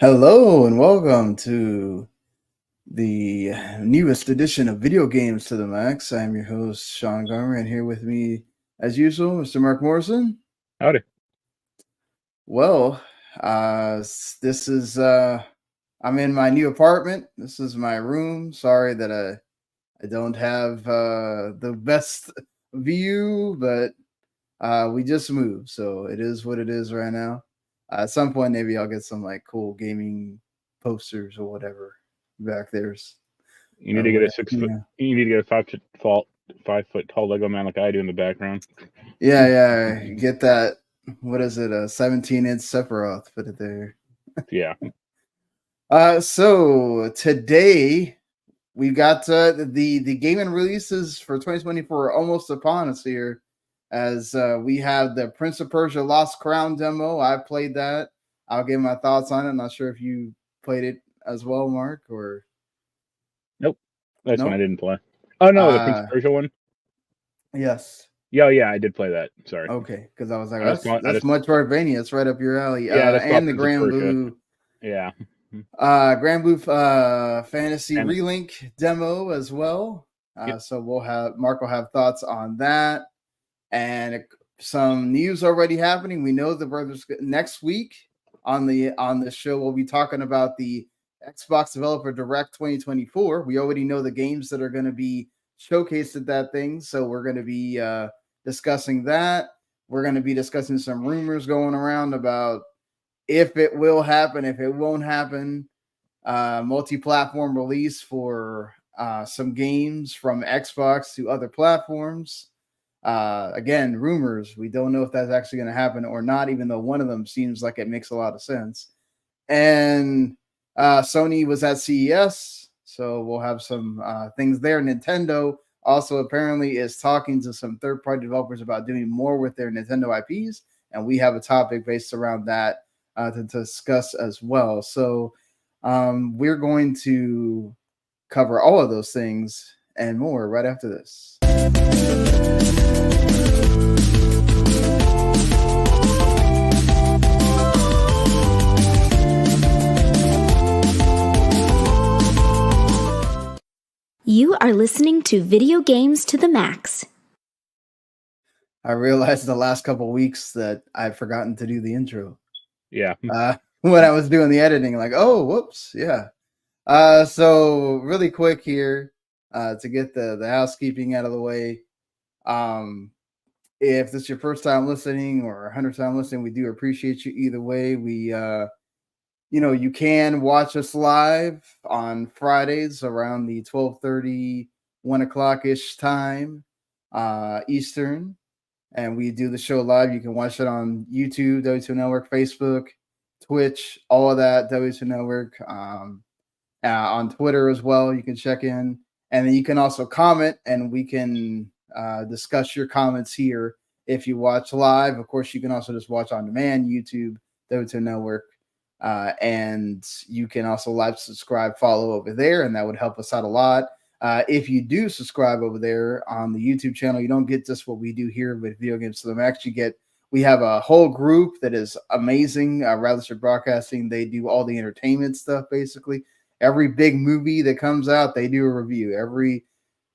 Hello and welcome to the newest edition of Video Games to the Max. I'm your host, Sean Garmer, and here with me, as usual, Mr. Mark Morrison. Howdy. Well, this is I'm in my new apartment. This is my room. Sorry that I don't have the best view, but we just moved, so it is what it is right now. At some point, maybe I'll get some like cool gaming posters or whatever back there's You need or to get a whatever. 6 foot. You need to get a 5 foot tall Lego man like I do in the background. Yeah. Get that. What is it? A 17-inch Sephiroth. Put it there. Yeah. So today we got the gaming releases for 2024 almost upon us here, as we have the Prince of Persia Lost Crown demo. I played that. I'll give my thoughts on it. I'm not sure if you played it as well, Mark, or Nope. That's one I nope. didn't play. Oh no, the Prince of Persia one. Yes. Yeah, I did play that. Sorry. Okay, because I was like, I just bought. I that's just Metroidvania. It's right up your alley. yeah, I just bought And the Prince of Persia. Granblue, Yeah. Granblue Fantasy And Relink demo as well. yep. So Mark will have thoughts on that, and some news already happening. We know the brothers next week on the show we'll be talking about the Xbox Developer Direct 2024. We already know the games that are going to be showcased at that thing, so we're going to be discussing that. We're going to be discussing some rumors going around about if it will happen, if it won't happen. Multi-platform release for some games from Xbox to other platforms. Again, rumors. We don't know if that's actually going to happen or not, even though one of them seems like it makes a lot of sense. And Sony was at CES, so we'll have some things there. Nintendo also apparently is talking to some third-party developers about doing more with their Nintendo IPs, and we have a topic based around that to discuss as well. So we're going to cover all of those things and more right after this. You are listening to Video Games to the Max. I realized the last couple of weeks that I've forgotten to do the intro. Yeah. When I was doing the editing, like, oh, whoops, yeah. So really quick here, to get the housekeeping out of the way. If this is your first time listening or 100th time listening, we do appreciate you either way. We you can watch us live on Fridays around the 12:30, 1 o'clock ish time, Eastern. And we do the show live. You can watch it on YouTube, W2 Network, Facebook, Twitch, all of that, W2 Network. On Twitter as well, you can check in. And then you can also comment, and we can discuss your comments here if you watch live. Of course, you can also just watch on demand, YouTube, W2 Network. And you can also like, subscribe, follow over there, and that would help us out a lot. If you do subscribe over there on the YouTube channel, you don't get just what we do here with Video Games to the Max. We have a whole group that is amazing. Relink Broadcasting, they do all the entertainment stuff, basically. Every big movie that comes out, they do a review. Every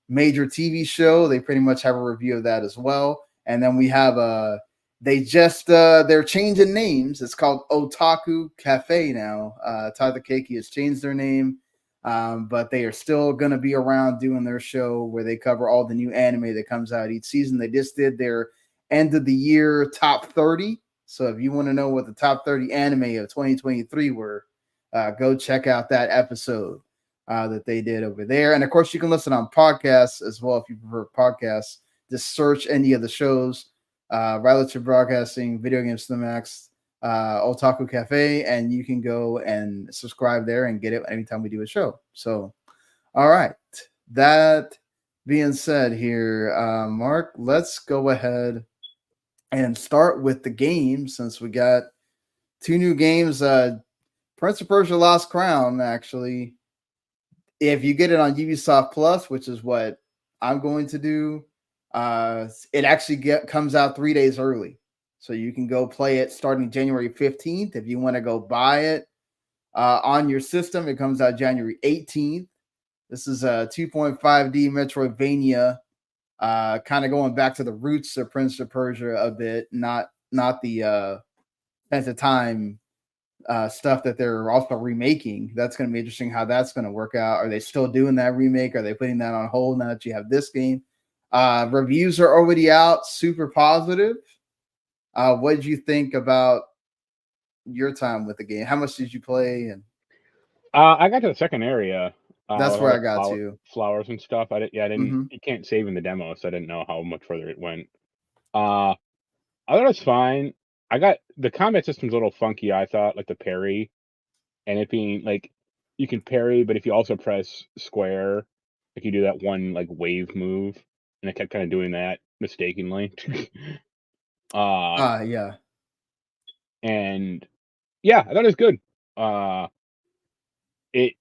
major TV show, they pretty much have a review of that as well. And then we have they're changing names. It's called Otaku Cafe now. Tadakeki has changed their name, but they are still going to be around doing their show where they cover all the new anime that comes out each season. They just did their end of the year top 30. So if you want to know what the top 30 anime of 2023 were, go check out that episode that they did over there. And of course, you can listen on podcasts as well if you prefer podcasts. Just search any of the shows. Relink Broadcasting, Video Games to the Max, Otaku Cafe, and you can go and subscribe there and get it anytime we do a show. So, all right. That being said here, Mark, let's go ahead and start with the game since we got two new games. Prince of Persia Lost Crown, actually. If you get it on Ubisoft Plus, which is what I'm going to do, it actually comes out 3 days early. So you can go play it starting January 15th. If you want to go buy it on your system. It comes out January 18th. This is a 2.5D Metroidvania, kind of going back to the roots of Prince of Persia a bit, not the at the time stuff that they're also remaking. That's going to be interesting how that's going to work out. Are they still doing that remake? Are they putting that on hold now that you have this game? Reviews are already out, super positive. What did you think about your time with the game? How much did you play? And I got to the second area. that's With where all I got the to. flowers and stuff. I didn't. Mm-hmm. You can't save in the demo, so I didn't know how much further it went. I thought it was fine. I got the combat system's a little funky. I thought, like the parry, and it being like you can parry, but if you also press square, like you do that one like wave move, and I kept kind of doing that mistakenly. Yeah. And yeah, I thought it was good. It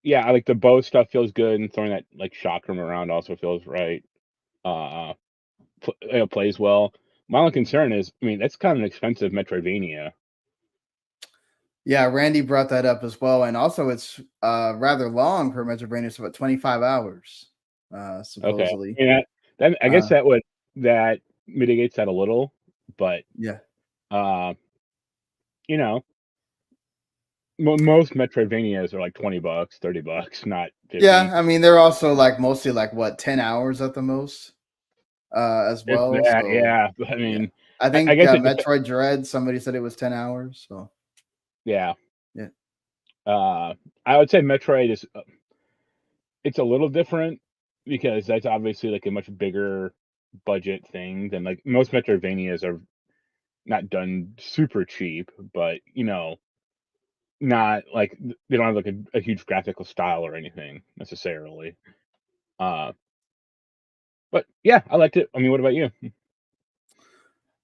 Yeah, I like the bow stuff feels good, and throwing that like chakram around also feels right. Uh, it plays well. My only concern is, I mean, that's kind of an expensive Metroidvania. Yeah, Randy brought that up as well. And also it's rather long for Metroidvania. It's about 25 hours, Okay, supposedly. I mean, I guess that mitigates that a little, but Yeah. uh, you know, most Metroidvanias are like $20, $30, not 50. Yeah, I mean they're also like mostly like what 10 hours at the most, as If well. that, So yeah. I yeah, mean, I I think guess it just, Metroid Dread. Somebody said it was 10 hours. So yeah. yeah, I would say Metroid is it's a little different because that's obviously like a much bigger budget thing than like most Metroidvanias are not done super cheap, but not like they don't have like a huge graphical style or anything necessarily. Uh, but yeah, I liked it. I mean, what about you?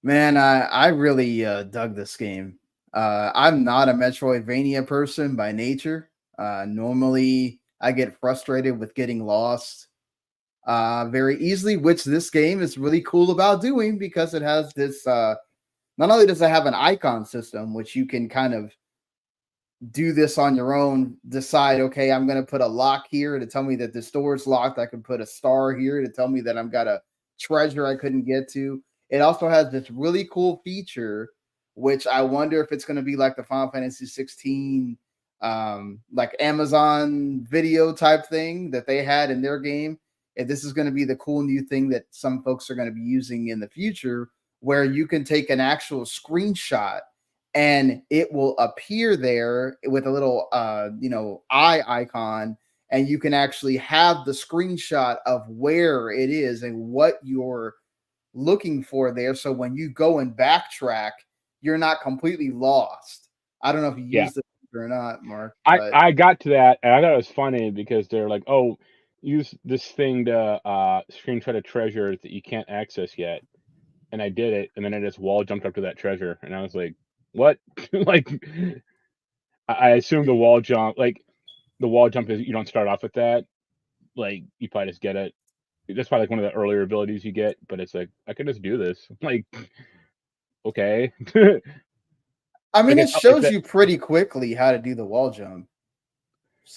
man, I really dug this game. I'm not a Metroidvania person by nature. Normally, I get frustrated with getting lost very easily, which this game is really cool about doing because it has this. Not only does it have an icon system, which you can kind of do this on your own, decide, okay, I'm going to put a lock here to tell me that this door is locked. I can put a star here to tell me that I've got a treasure I couldn't get to. It also has this really cool feature, which I wonder if it's going to be like the Final Fantasy 16, like Amazon video type thing that they had in their game. If this is going to be the cool new thing that some folks are going to be using in the future, where you can take an actual screenshot and it will appear there with a little eye icon, and you can actually have the screenshot of where it is and what you're looking for there, so when you go and backtrack you're not completely lost. I don't know if you Yeah, used it or not, Mark, I but I got to that and I thought it was funny because they're like, oh, use this thing to screenshot a treasure that you can't access yet. And I did it, and then I just wall jumped up to that treasure, and I was like, "What?" Like, I assume the wall jump is you don't start off with that. Like, you probably just get it. That's probably like one of the earlier abilities you get, but it's like I could just do this. Like, okay, I mean like it it's shows that. you pretty quickly how to do the wall jump.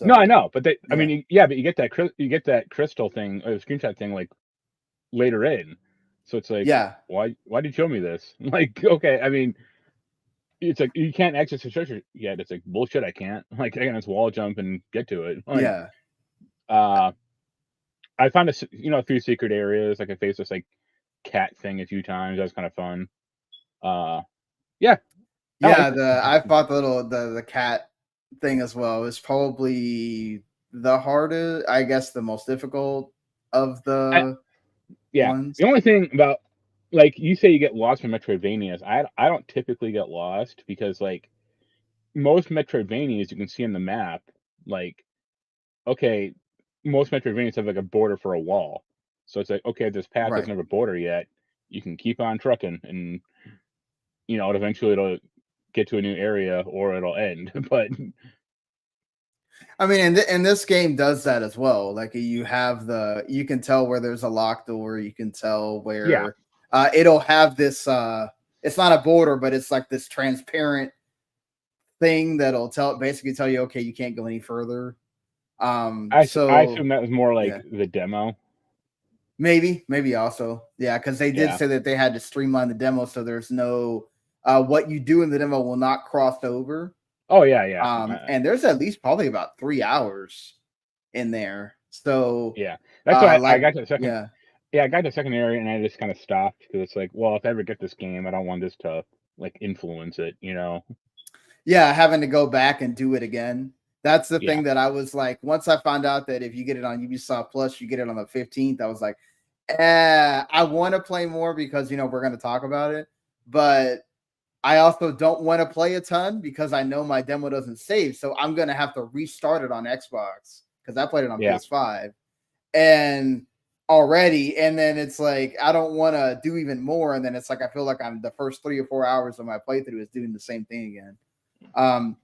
No, I So know, but I yeah. mean, yeah, but you get that crystal thing or the screenshot thing like later in, so it's like, Yeah. why did you show me this? Like, okay, I mean, it's like you can't access the treasure yet. It's like bullshit. I can't. Like I can just wall jump and get to it. Like Yeah. uh, I found a few secret areas. Like I faced this like cat thing a few times. That was kind of fun. Uh, yeah, I Yeah, liked it. the I fought the cat thing as well. It's probably the hardest, I guess, the most difficult of I, the yeah, ones. the only thing about like you say you get lost in Metroidvanias. I don't typically get lost because like most Metroidvanias you can see on the map. Like okay, most Metroidvanias have like a border for a wall. So it's like, okay, this path doesn't Right. have a border yet. You can keep on trucking and eventually it'll get to a new area or it'll end. But I mean, and this game does that as well. Like you can tell where there's a locked door. You can tell yeah, where it'll have this. It's not a border, but it's like this transparent thing that'll basically tell you, okay, you can't go any further. I assume that was more like the demo. Maybe also, yeah, because they did say that they had to streamline the demo, so there's no what you do in the demo will not cross over. Oh yeah. And there's at least probably about 3 hours in there. So yeah, that's why like, I got to the second. Yeah, I got to the second area and I just kind of stopped because it's like, well, if I ever get this game, I don't want this to like influence it, you know? Yeah, having to go back and do it again. That's the thing that I was like, once I found out that if you get it on Ubisoft Plus, you get it on the 15th, I was like, I want to play more because, you know, we're going to talk about it, but I also don't want to play a ton because I know my demo doesn't save. So I'm going to have to restart it on Xbox because I played it on PS5 and already. And then it's like, I don't want to do even more. And then it's like, I feel like I'm the first 3 or 4 hours of my playthrough is doing the same thing again.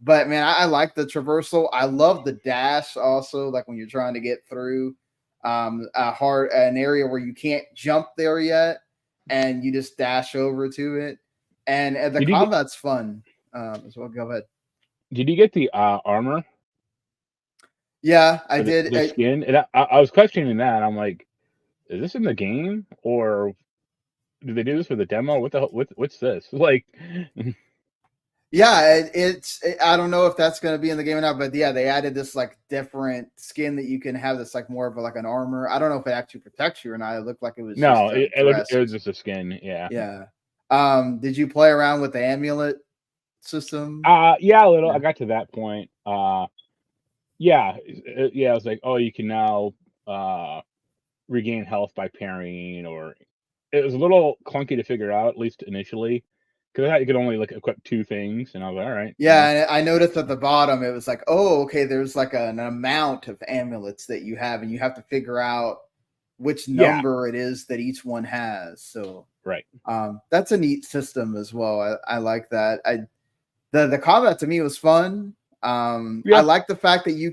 But man, I like the traversal. I love the dash also, like when you're trying to get through an area where you can't jump there yet and you just dash over to it. And the combat's fun as well. Go ahead. Did you get the armor? Yeah, I did. The skin. And I was questioning that. I'm like, is this in the game or do they do this for the demo? What's this? Like, yeah, I don't know if that's going to be in the game or not, but yeah, they added this like different skin that you can have that's like more of like an armor. I don't know if it actually protects you or not. It looked like it was it was just a skin. Yeah. Yeah. Did you play around with the amulet system? Yeah, a little. I got to that point. Yeah. I was like, oh, you can now regain health by parrying, or it was a little clunky to figure out, at least initially, because I thought you could only like equip 2 things, and I was like, all right. Yeah, and I noticed at the bottom it was like, oh, okay, there's like an amount of amulets that you have, and you have to figure out which number it is that each one has. So right, that's a neat system as well. I like that. The combat to me was fun. I like the fact that you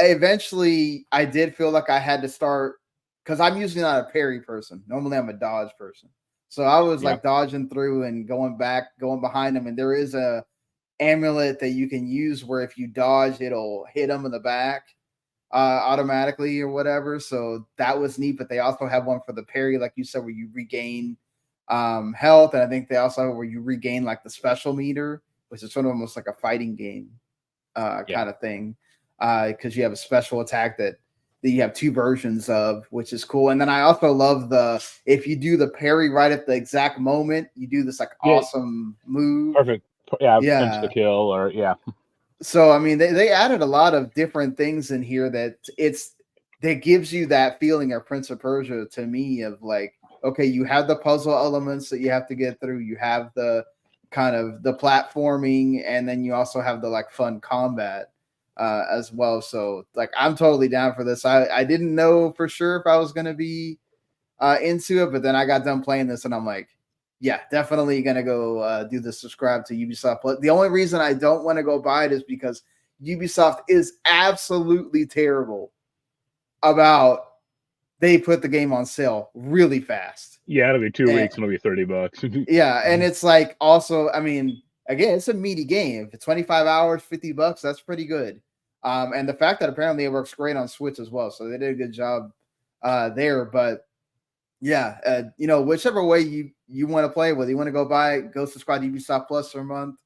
eventually I did feel like I had to start because I'm usually not a parry person. Normally I'm a dodge person. So I was like dodging through and going behind them. And there is a amulet that you can use where if you dodge, it'll hit them in the back automatically or whatever. So that was neat. But they also have one for the parry, like you said, where you regain health. And I think they also have where you regain like the special meter, which is sort of almost like a fighting game kind of thing. Because you have a special attack that you have 2 versions of, which is cool. And then I also love if you do the parry right at the exact moment, you do this like awesome move. Perfect. Yeah. The kill or So, I mean, they added a lot of different things in here that gives you that feeling of Prince of Persia to me of like, okay, you have the puzzle elements that you have to get through. You have the kind of the platforming, and then you also have the like fun combat as well. So like I'm totally down for this. I didn't know for sure if I was going to be into it, but then I got done playing this and I'm like, yeah, definitely going to go do the subscribe to Ubisoft. But the only reason I don't want to go buy it is because Ubisoft is absolutely terrible about they put the game on sale really fast. Yeah, it'll be 2 weeks and it'll be $30. Yeah, and it's like also, I mean, again, it's a meaty game. For 25 hours, $50, that's pretty good. And the fact that apparently it works great on Switch as well. So they did a good job there. But yeah, you know, whichever way you want to play, whether you want to go subscribe to Ubisoft Plus for a month,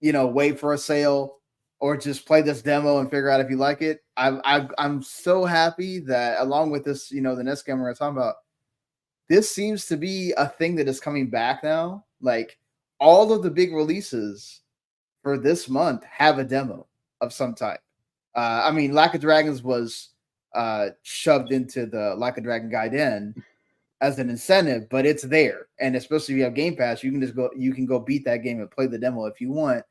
you know, wait for a sale, or just play this demo and figure out if you like it. I'm so happy that along with this, you know, the next game we're talking about, this seems to be a thing that is coming back now. Like all of the big releases for this month have a demo of some type. I mean, Like a Dragons was shoved into the Like a Dragon Guide in as an incentive, but it's there. And especially if you have Game Pass, you can go beat that game and play the demo if you want.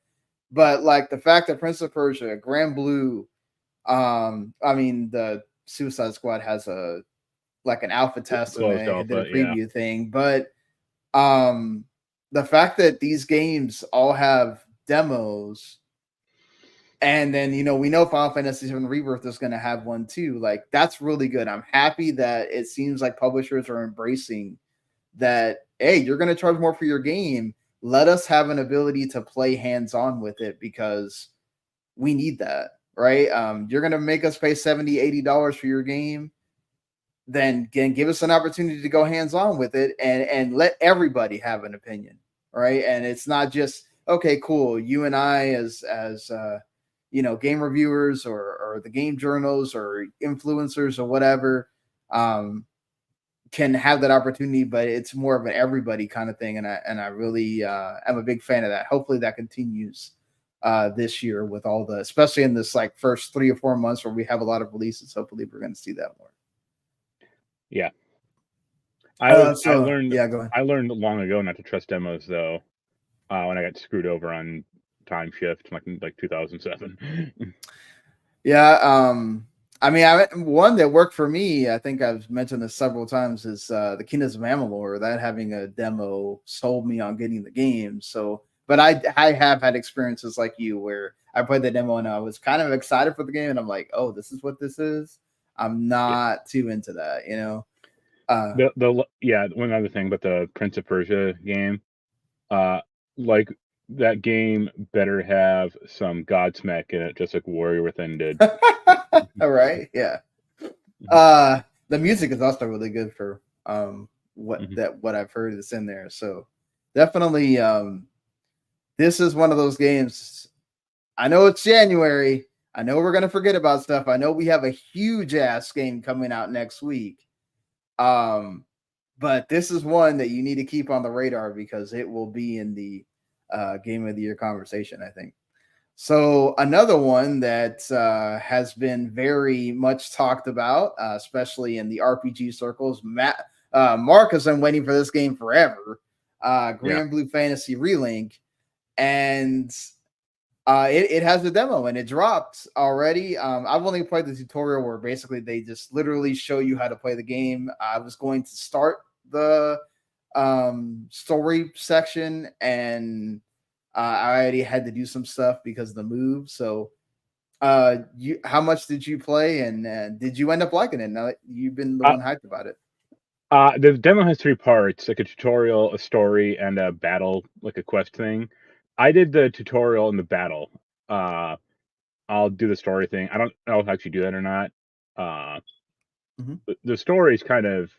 But like the fact that Prince of Persia, Granblue, I mean the Suicide Squad has an alpha test and a preview thing, but the fact that these games all have demos, and then you know we know Final Fantasy VII Rebirth is going to have one too. Like that's really good. I'm happy that it seems like publishers are embracing that. Hey, you're going to charge more for your game, let us have an ability to play hands-on with it because we need that, right? You're gonna make us pay $70-$80 for your game, then give us an opportunity to go hands-on with it and let everybody have an opinion, right? And it's not just okay, cool. You and I as game reviewers or the game journals or influencers or whatever can have that opportunity, but it's more of an everybody kind of thing. And I really am a big fan of that. Hopefully that continues this year with all the, especially in this like first 3 or 4 months where we have a lot of releases. Hopefully we're going to see that more. Yeah. I learned go ahead. I learned long ago not to trust demos though, when I got screwed over on Time Shift like 2007. Yeah, I mean, one that worked for me, I think I've mentioned this several times, is the Kingdoms of Amalur. That having a demo sold me on getting the game. So, but I have had experiences like you where I played the demo and I was kind of excited for the game, and I'm like, oh, this is what this is. I'm not too into that, you know. One other thing, but the Prince of Persia game, like that game better have some Godsmack in it, just like Warrior Within did. All right, yeah. The music is also really good for what I've heard is in there. So definitely, this is one of those games. I know it's January. I know we're gonna forget about stuff. I know we have a huge ass game coming out next week. But this is one that you need to keep on the radar because it will be in the game of the year conversation, I think. So another one that has been very much talked about, especially in the RPG circles, Marc has been waiting for this game forever. Granblue Fantasy Relink, and it has a demo and it dropped already. I've only played the tutorial where basically they just literally show you how to play the game. I was going to start the story section and I already had to do some stuff because of the move. So how much did you play and did you end up liking it? Now you've been the one hyped about it. The demo has 3 parts, like a tutorial, a story, and a battle, like a quest thing. I did the tutorial and the battle. I'll do the story thing. I don't know if I actually do that or not. The story is kind of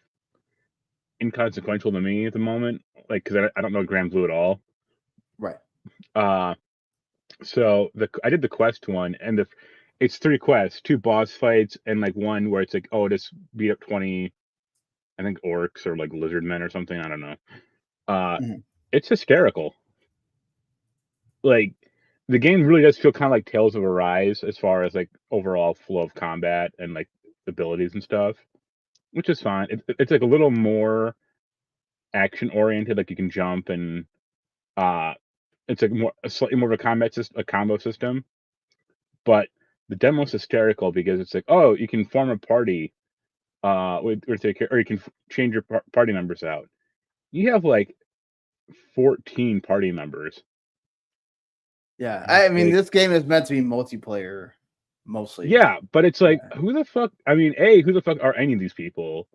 inconsequential to me at the moment, like because I don't know Granblue at all. Right. So I did the quest one, and it's 3 quests, 2 boss fights, and like one where it's like, oh, just beat up 20, I think orcs or like lizard men or something. I don't know. It's hysterical. Like the game really does feel kind of like Tales of Arise as far as like overall flow of combat and like abilities and stuff, which is fine. It's like a little more action oriented, like you can jump and it's like slightly more of a combo system. But the demo's hysterical because it's like, oh, you can form a party or you can change your party members out. You have like 14 party members. Yeah, I mean, this game is meant to be multiplayer mostly. Yeah, but it's like, who the fuck? I mean, who the fuck are any of these people?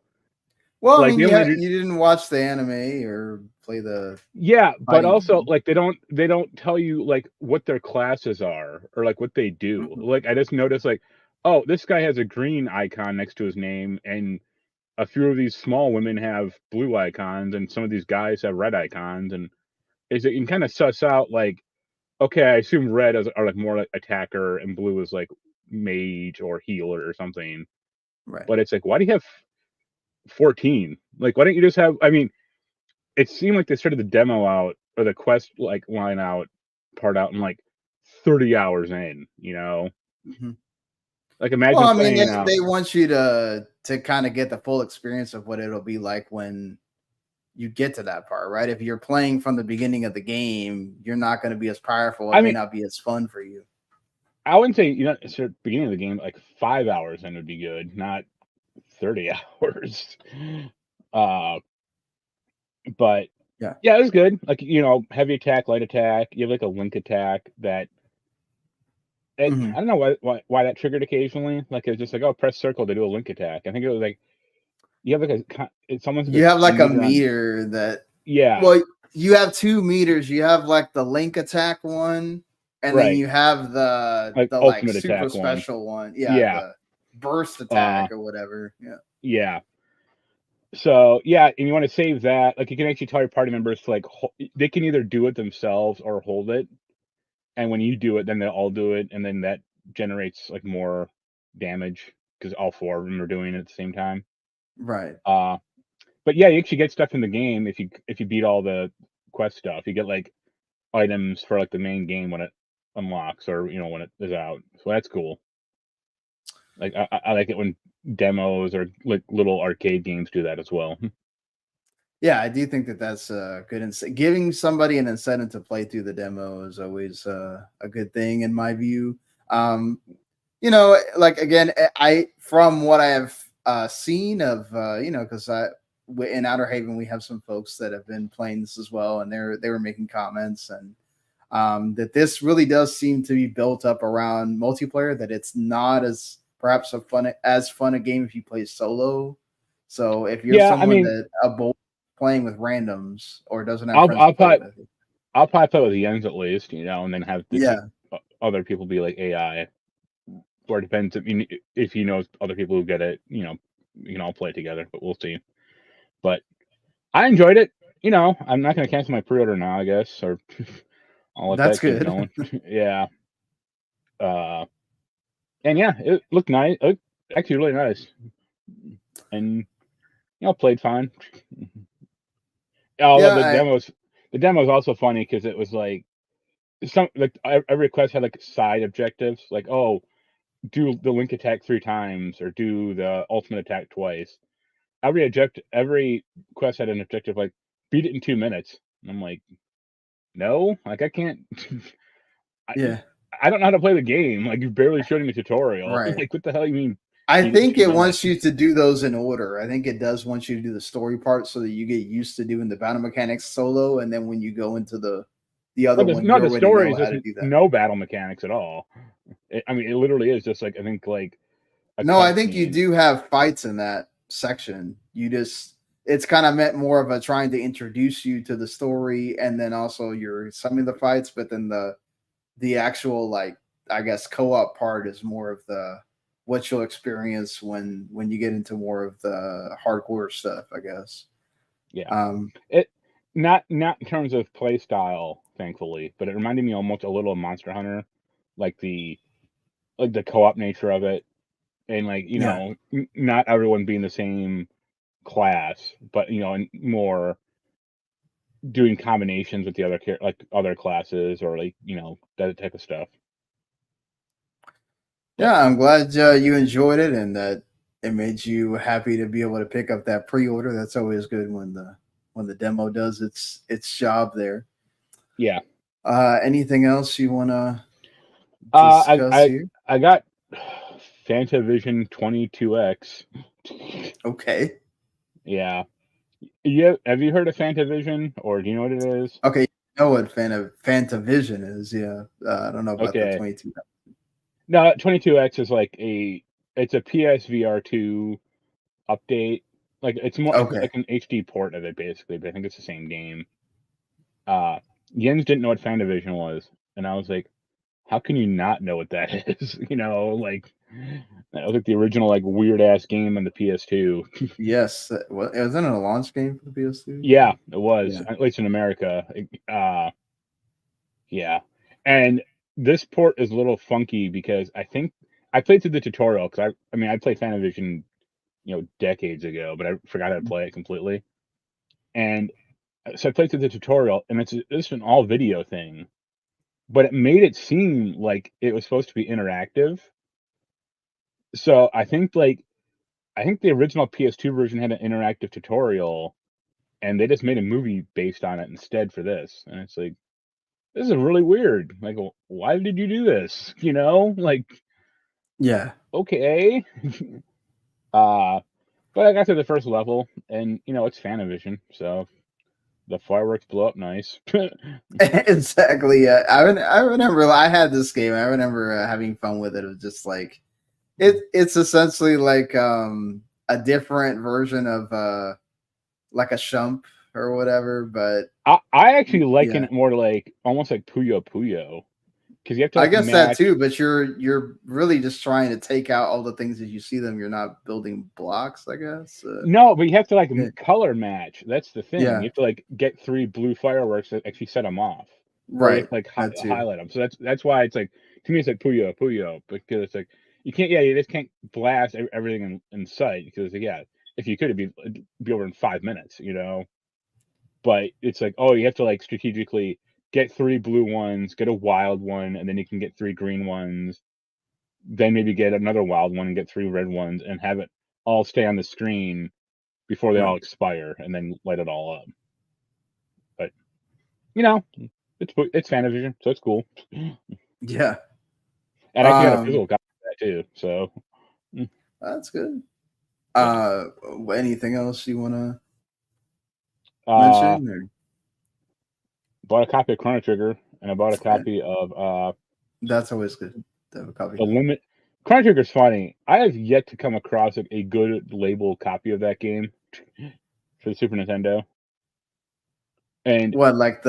Well, like, I mean, you didn't watch the anime or play the. Yeah, but also like they don't tell you like what their classes are or like what they do. Like I just noticed like, oh, this guy has a green icon next to his name, and a few of these small women have blue icons, and some of these guys have red icons, and you can kind of suss out like, okay, I assume red are like more like attacker and blue is like mage or healer or something. Right. But it's like, why do you have 14? Like, why don't you just have? I mean, it seemed like they started the demo out or the quest like line out part out in like 30 hours in. You know, like imagine. Well, I mean, they want you to kind of get the full experience of what it'll be like when you get to that part, right? If you're playing from the beginning of the game, you're not going to be as powerful. It may not be as fun for you. I wouldn't say it's the beginning of the game, like 5 hours in would be good, not 30 hours. But yeah, it was good. Like, heavy attack, light attack. You have like a link attack that. I don't know why that triggered occasionally. Like it was just like, oh, press circle to do a link attack. I think it was like you have like you have like a meter that. Yeah. Well, you have 2 meters. You have like the link attack one, and then Right. you have the Like like ultimate super attack one. special one. Yeah. The burst attack or whatever. Yeah. Yeah. So yeah, and you want to save that. Like you can actually tell your party members to like they can either do it themselves or hold it, and when you do it, then they'll all do it, and then that generates like more damage because all 4 of them are doing it at the same time. Right. But yeah, you actually get stuff in the game if you beat all the quest stuff. You get like items for like the main game when it unlocks or when it is out. So that's cool. Like I like it when demos or like little arcade games do that as well. Yeah, I do think that that's good. Giving somebody an incentive to play through the demo is always a good thing in my view. Like again, I from what I have seen of because in Outer Haven we have some folks that have been playing this as well, and they were making comments and that this really does seem to be built up around multiplayer. That it's not as perhaps fun a game if you play solo. So if you're someone that playing with randoms or doesn't have friends I'll to play probably with. I'll probably play with the Yens at least, and then have Yeah. other people be like AI. Or it depends if you know other people who get it, we can all play together, but we'll see. But I enjoyed it. I'm not going to cancel my pre-order now, I guess, or I'll let That's that keep good. going. Yeah. And yeah, it looked nice. It looked actually really nice. And played fine. Although the demo's also funny because it was like every quest had like side objectives, like do the link attack 3 times or do the ultimate attack twice. Every quest had an objective like beat it in 2 minutes. And I'm like, no, like I can't. I don't know how to play the game. Like you barely showed me a tutorial. Right. Like what the hell you mean? I think it wants you to do those in order. I think it does want you to do the story part so that you get used to doing the battle mechanics solo, and then when you go into the other one, you already know how to do that. No battle mechanics at all. It literally is just like I think like. No, I think you do have fights in that section. It's kind of meant more of a trying to introduce you to the story, and then also some of the fights, but then the actual like I guess co-op part is more of the what you'll experience when you get into more of the hardcore stuff, I guess. Yeah. It not in terms of play style, thankfully, but it reminded me almost a little of Monster Hunter, like the co-op nature of it, and like not everyone being the same class, but and more doing combinations with the other classes or like that type of stuff. Yeah, I'm glad you enjoyed it and that it made you happy to be able to pick up that pre-order. That's always good when the demo does its job there. Yeah. Anything else you want to discuss here? I got Fantavision 22X. Okay. Yeah. Have you heard of Fantavision, or do you know what it is? Okay, you know what Fantavision is? Yeah, I don't know about the 22. No, 22X is like it's a PSVR 2 update. Like it's more like an HD port of it basically, but I think it's the same game. Jens didn't know what Fantavision was, and I was like, how can you not know what that is? Like that was like the original like weird ass game on the PS2. Yes, wasn't it a launch game for the PS2? Yeah, it was, at least in America. Yeah, and this port is a little funky because I think I played through the tutorial because I played Fantavision, decades ago, but I forgot how to play it completely. And so I played through the tutorial, and it's an all video thing, but it made it seem like it was supposed to be interactive. So I think the original PS2 version had an interactive tutorial, and they just made a movie based on it instead for this. And it's like, this is really weird. Like, why did you do this? Like, yeah, okay. But I got to the first level, and it's Fantavision, so the fireworks blow up nice. exactly. I remember I had this game. I remember having fun with it. It was just like it's essentially like a different version of like a shump or whatever. But I actually liken it more to like almost like Puyo Puyo, because you have to. Like, I guess match... that too, but you're really just trying to take out all the things as you see them. You're not building blocks, I guess. No, but you have to like color match. That's the thing. Yeah. You have to like get 3 blue fireworks that actually set them off. Or you Right. have to, like highlight them. So that's why it's like, to me it's like Puyo Puyo, because it's like you just can't blast everything in sight, because if you could, it'd be over in 5 minutes, But it's like, you have to like strategically get 3 blue ones, get a wild one, and then you can get 3 green ones, then maybe get another wild one and get 3 red ones, and have it all stay on the screen before they all expire, and then light it all up. But it's Fantavision, so it's cool. Yeah. And I actually got a physical copy of that too, so that's good. Anything else you want to mention? Or? Bought a copy of Chrono Trigger, and I bought a copy of that's always good to have a copy. Chrono Trigger's funny. I have yet to come across a good label copy of that game for the Super Nintendo. And what, like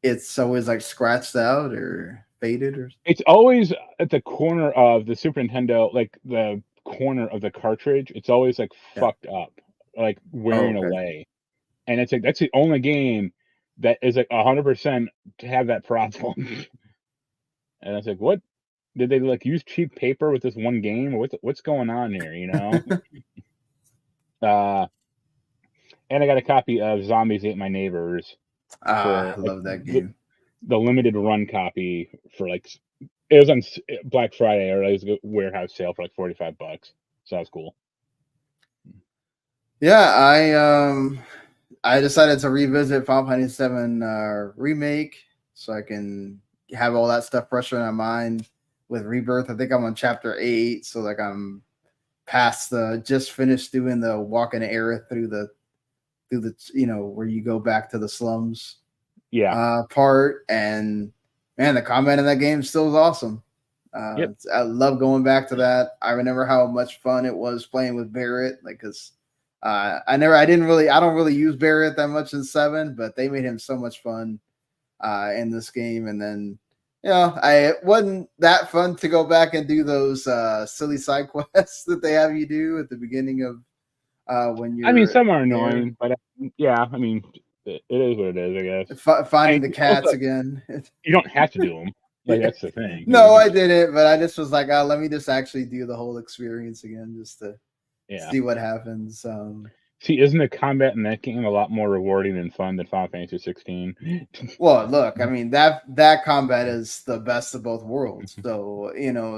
it's always like scratched out or faded, or it's always at the corner of the Super Nintendo, like the corner of the cartridge. It's always like fucked up, like wearing away. And it's like that's the only game that is like 100% to have that problem. And I was like, what? Did they like use cheap paper with this one game, or what's going on here? And I got a copy of Zombies Ate My Neighbors. I love that game. The limited run copy for like, it was on Black Friday, or it was a warehouse sale for like $45. So that was cool. Yeah, I decided to revisit Final Fantasy VII Remake so I can have all that stuff fresher in my mind with Rebirth. I think I'm on chapter 8, so like I'm past just finished doing the walk in the era through the where you go back to the slums part, and man, the combat in that game still is awesome. I love going back to that. I remember how much fun it was playing with Barrett, like, because I don't really use Barrett that much in 7, but they made him so much fun in this game. And then it wasn't that fun to go back and do those silly side quests that they have you do at the beginning of when you're. I mean, some are annoying, but I mean, it is what it is, I guess. Finding the cats also, again. You don't have to do them. Like, that's the thing. No, I didn't, but I just was like, let me just actually do the whole experience again, just to see what happens. See, isn't the combat in that game a lot more rewarding and fun than Final Fantasy 16? Well, look, I mean, that combat is the best of both worlds. So,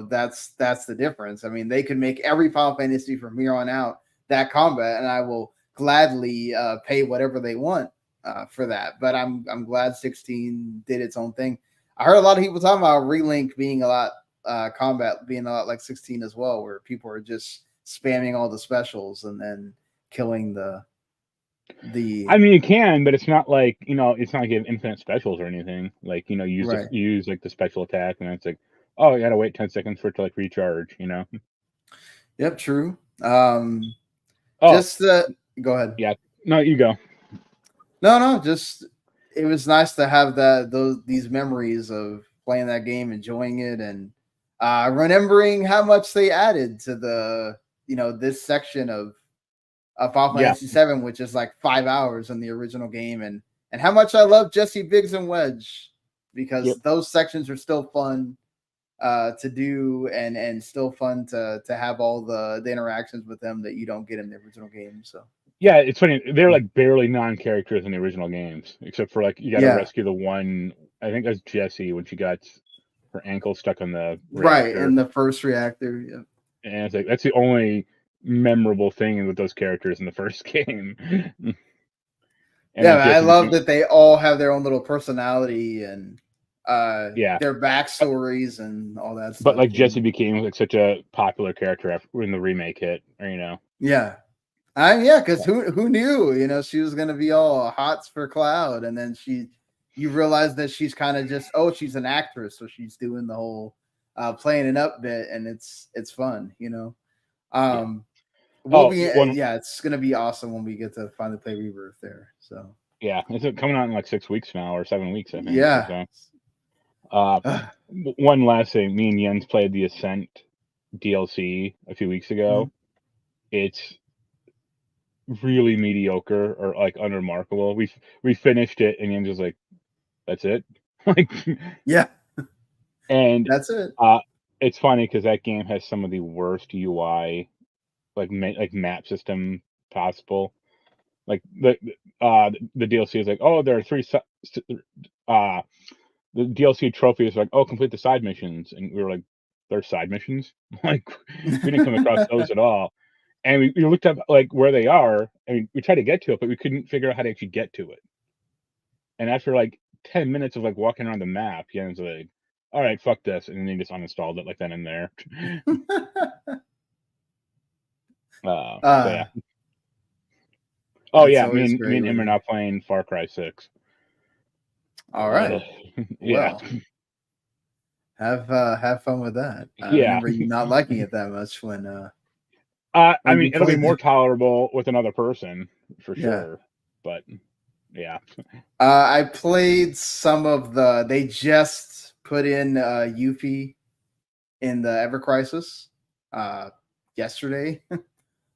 that's the difference. I mean, they could make every Final Fantasy from here on out that combat, and I will gladly pay whatever they want for that. But I'm glad 16 did its own thing. I heard a lot of people talking about Relink being a lot combat being a lot like 16 as well, where people are just spamming all the specials and then killing the. I mean, you can, but it's not like it's not like you have infinite specials or anything. Like use like the special attack, and it's like, oh, you gotta wait 10 seconds for it to like recharge. Yep, true. Just go ahead. Yeah, no, you go. No, just it was nice to have these memories of playing that game, enjoying it, and remembering how much they added to the this section of Final Fantasy VII, which is like 5 hours in the original game, and how much I love Jesse, Biggs, and Wedge, because those sections are still fun to do, and still fun to have all the interactions with them that you don't get in the original game. So yeah, it's funny, they're like barely non-characters in the original games, except for like you got to rescue the one, I think that's Jessie, when she got her ankle stuck on the reactor. In the first reactor. And it's like that's the only memorable thing with those characters in the first game. I love that they all have their own little personality and their backstories and all that stuff. But like Jessie became like such a popular character when the remake hit, because who knew, she was gonna be all hots for Cloud, and then you realize that she's kind of just she's an actress, so she's doing the whole playing it up bit, and it's fun, it's gonna be awesome when we get to finally play Rebirth there. So yeah, it's coming out in like 6 weeks now or 7 weeks, I think. yeah. One last thing, me and Jens played the Ascent DLC a few weeks ago. It's really mediocre or like unremarkable. We finished it and Jens was like, "That's it." Like, yeah, and that's it. It's funny because that game has some of the worst UI, like map system possible. Like the DLC is like, oh, there are the DLC trophy is like, oh, complete the side missions, and we were like, there's side missions? Like, we didn't come across those at all. And we looked up like where they are. I mean, we tried to get to it, but we couldn't figure out how to actually get to it. And after like 10 minutes of like walking around the map, Jens was like, all right, fuck this, and then he just uninstalled it like then and there. So yeah. Oh yeah, me and him are now playing Far Cry 6. All right. Yeah. Well, have fun with that. I remember you not liking it that much when I mean, it'll be more tolerable with another person for sure. But yeah. I played some of they just put in Yuffie in the Ever Crisis yesterday.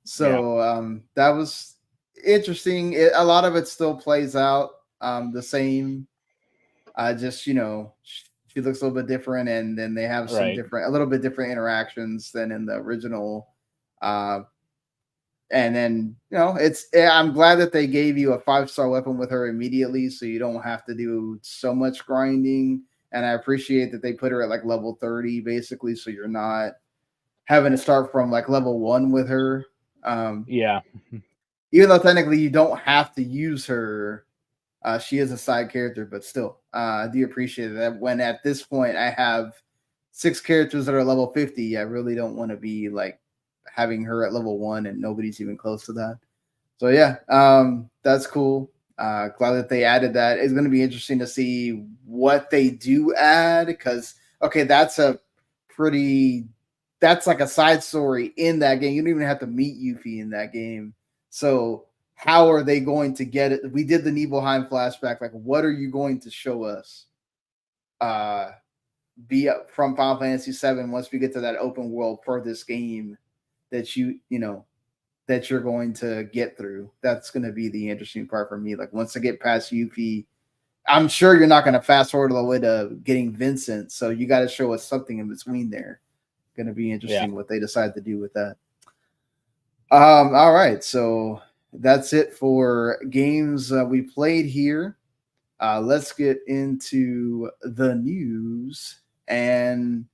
So that was interesting. A lot of it still plays out the same. Just she looks a little bit different, and then they have some a little bit different interactions than in the original. And then I'm glad that they gave you a 5-star weapon with her immediately, so you don't have to do so much grinding. And I appreciate that they put her at like level 30 basically, so you're not having to start from like level 1 with her. Yeah. Even though technically you don't have to use her, she is a side character, but still, I do appreciate that. When at this point I have 6 characters that are level 50, I really don't want to be like having her at level 1 and nobody's even close to that. So yeah, that's cool. Glad that they added that. It's going to be interesting to see what they do add, because that's like a side story in that game. You don't even have to meet Yuffie in that game. So how are they going to get it? We did the Nibelheim flashback. Like, what are you going to show us? Be up from Final Fantasy VII once we get to that open world for this game that that you're going to get through. That's going to be the interesting part for me. Like, once I get past Yuffie, I'm sure you're not going to fast forward all the way to getting Vincent. So you got to show us something in between there. Going to be interesting what they decide to do with that. All right. So that's it for games we played here. Let's get into the news. And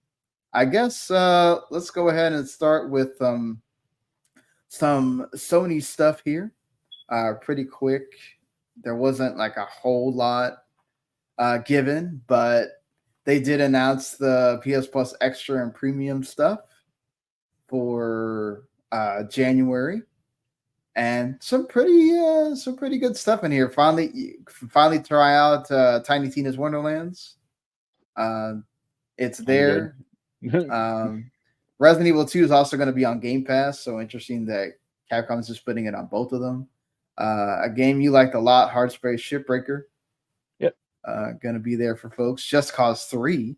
I guess let's go ahead and start with some Sony stuff here. Pretty quick. There wasn't like a whole lot given, but they did announce the PS Plus Extra and Premium stuff for January, and some pretty good stuff in here. Finally try out Tiny Tina's Wonderlands. It's there. Resident Evil 2 is also going to be on Game Pass, so interesting that Capcom is just putting it on both of them. A game you liked a lot, Hardspray Shipbreaker. Yep. Going to be there for folks. Just Cause 3.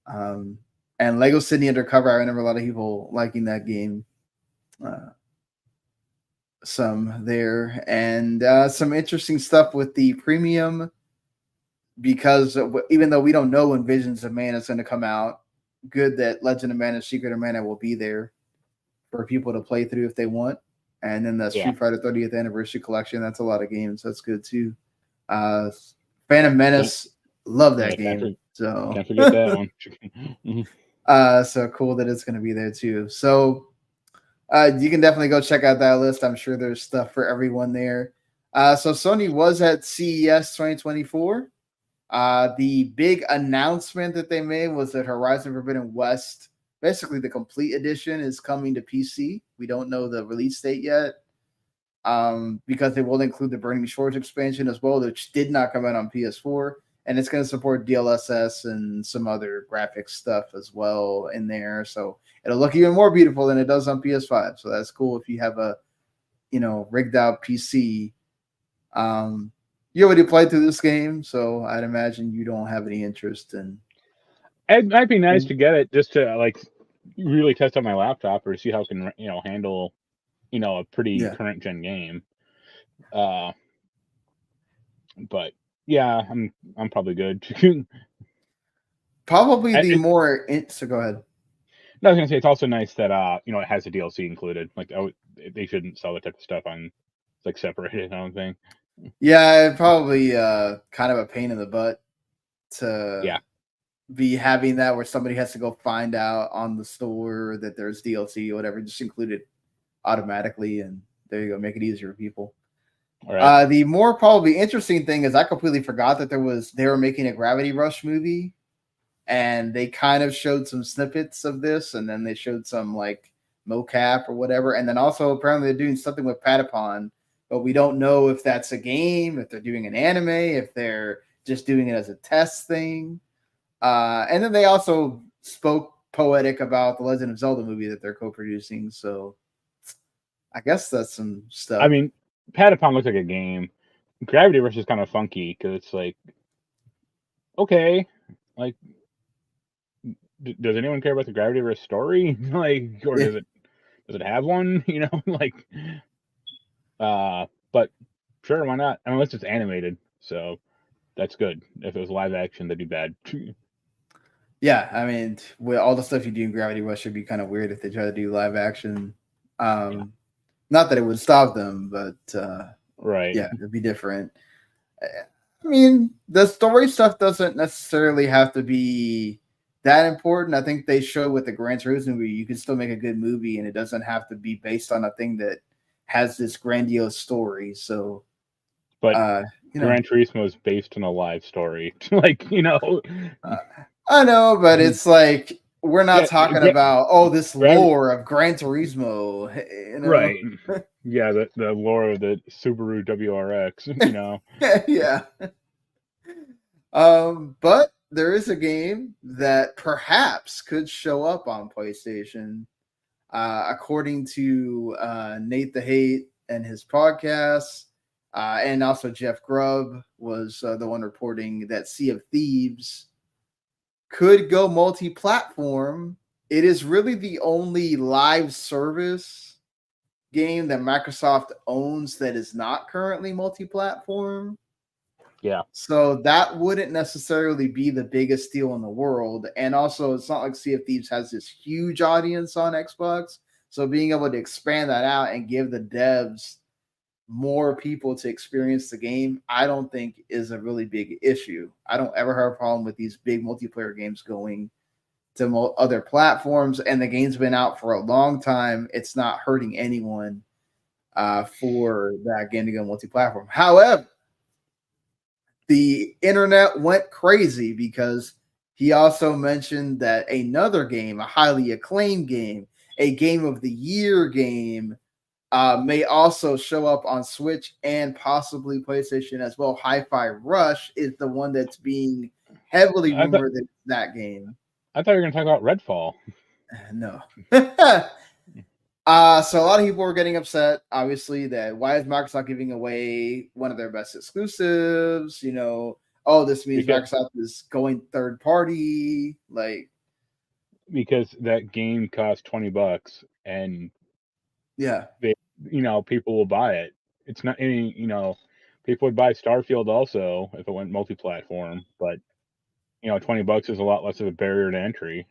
And Lego City Undercover. I remember a lot of people liking that game. Some there. And some interesting stuff with the premium, because even though we don't know when Visions of Mana is going to come out, good that Legend of Mana, Secret of Mana will be there for people to play through if they want. And then the Street Fighter 30th Anniversary Collection, that's a lot of games. That's good too. Phantom Menace, love that game. So can't forget that one. So cool that it's going to be there too. So you can definitely go check out that list. I'm sure there's stuff for everyone there. So Sony was at CES 2024. The big announcement that they made was that Horizon Forbidden West, basically the complete edition, is coming to PC. We don't know the release date yet, because they will include the Burning Shores expansion as well, which did not come out on PS4. and it's going to support DLSS and some other graphics stuff as well in there. So it'll look even more beautiful than it does on PS5. So that's cool if you have a, rigged out PC. You already played through this game, so I'd imagine you don't have any interest in. It might be nice to get it just to like really test on my laptop or see how it can handle a pretty current gen game. But yeah, I'm probably good. Probably the more. So go ahead. No, I was gonna say it's also nice that it has the DLC included. Like they shouldn't sell that type of stuff on like separated. I don't think. Yeah, probably kind of a pain in the butt to be having that where somebody has to go find out on the store that there's DLC or whatever, just included automatically, and there you go, make it easier for people. All right. The more probably interesting thing is I completely forgot that they were making a Gravity Rush movie, and they kind of showed some snippets of this, and then they showed some like mocap or whatever, and then also apparently they're doing something with Patapon, but we don't know if that's a game, if they're doing an anime, if they're just doing it as a test thing. And then they also spoke poetic about the Legend of Zelda movie that they're co-producing. So I guess that's some stuff. I mean, Patapon looks like a game. Gravity Rush is kind of funky because it's like, okay, like, does anyone care about the Gravity Rush story? Like, or does it have one? But sure, why not? Unless it's animated, so that's good. If it was live action, that'd be bad. Yeah, I mean, with all the stuff you do in Gravity Rush, it'd be kind of weird if they try to do live action. Not that it would stop them, but right. Yeah, it'd be different. I mean, the story stuff doesn't necessarily have to be that important. I think they show with the Gran Turismo movie, you can still make a good movie, and it doesn't have to be based on a thing that has this grandiose story. So, but Gran Turismo is based on a live story, I know, but it's like we're not talking about this lore of Gran Turismo, right? Yeah, the lore of the Subaru WRX, Yeah. But there is a game that perhaps could show up on PlayStation, according to Nate the Hate and his podcast, and also Jeff Grubb was the one reporting that Sea of Thieves could go multi-platform. It is really the only live service game that Microsoft owns that is not currently multi-platform. Yeah. So that wouldn't necessarily be the biggest deal in the world. And also, it's not like Sea of Thieves has this huge audience on Xbox. So being able to expand that out and give the devs more people to experience the game, I don't think is a really big issue. I don't ever have a problem with these big multiplayer games going to other platforms, and the game's been out for a long time. It's not hurting anyone for that game to go multi-platform. However, the internet went crazy because he also mentioned that another game, a highly acclaimed game, a game of the year game, may also show up on Switch and possibly PlayStation as well. Hi-Fi Rush is the one that's being heavily rumored that game. I thought you were going to talk about Redfall. No. So a lot of people were getting upset, obviously, that why is Microsoft giving away one of their best exclusives? This means Microsoft is going third party. Because that game costs $20 and people will buy it. It's not any, people would buy Starfield also if it went multi-platform, but $20 is a lot less of a barrier to entry.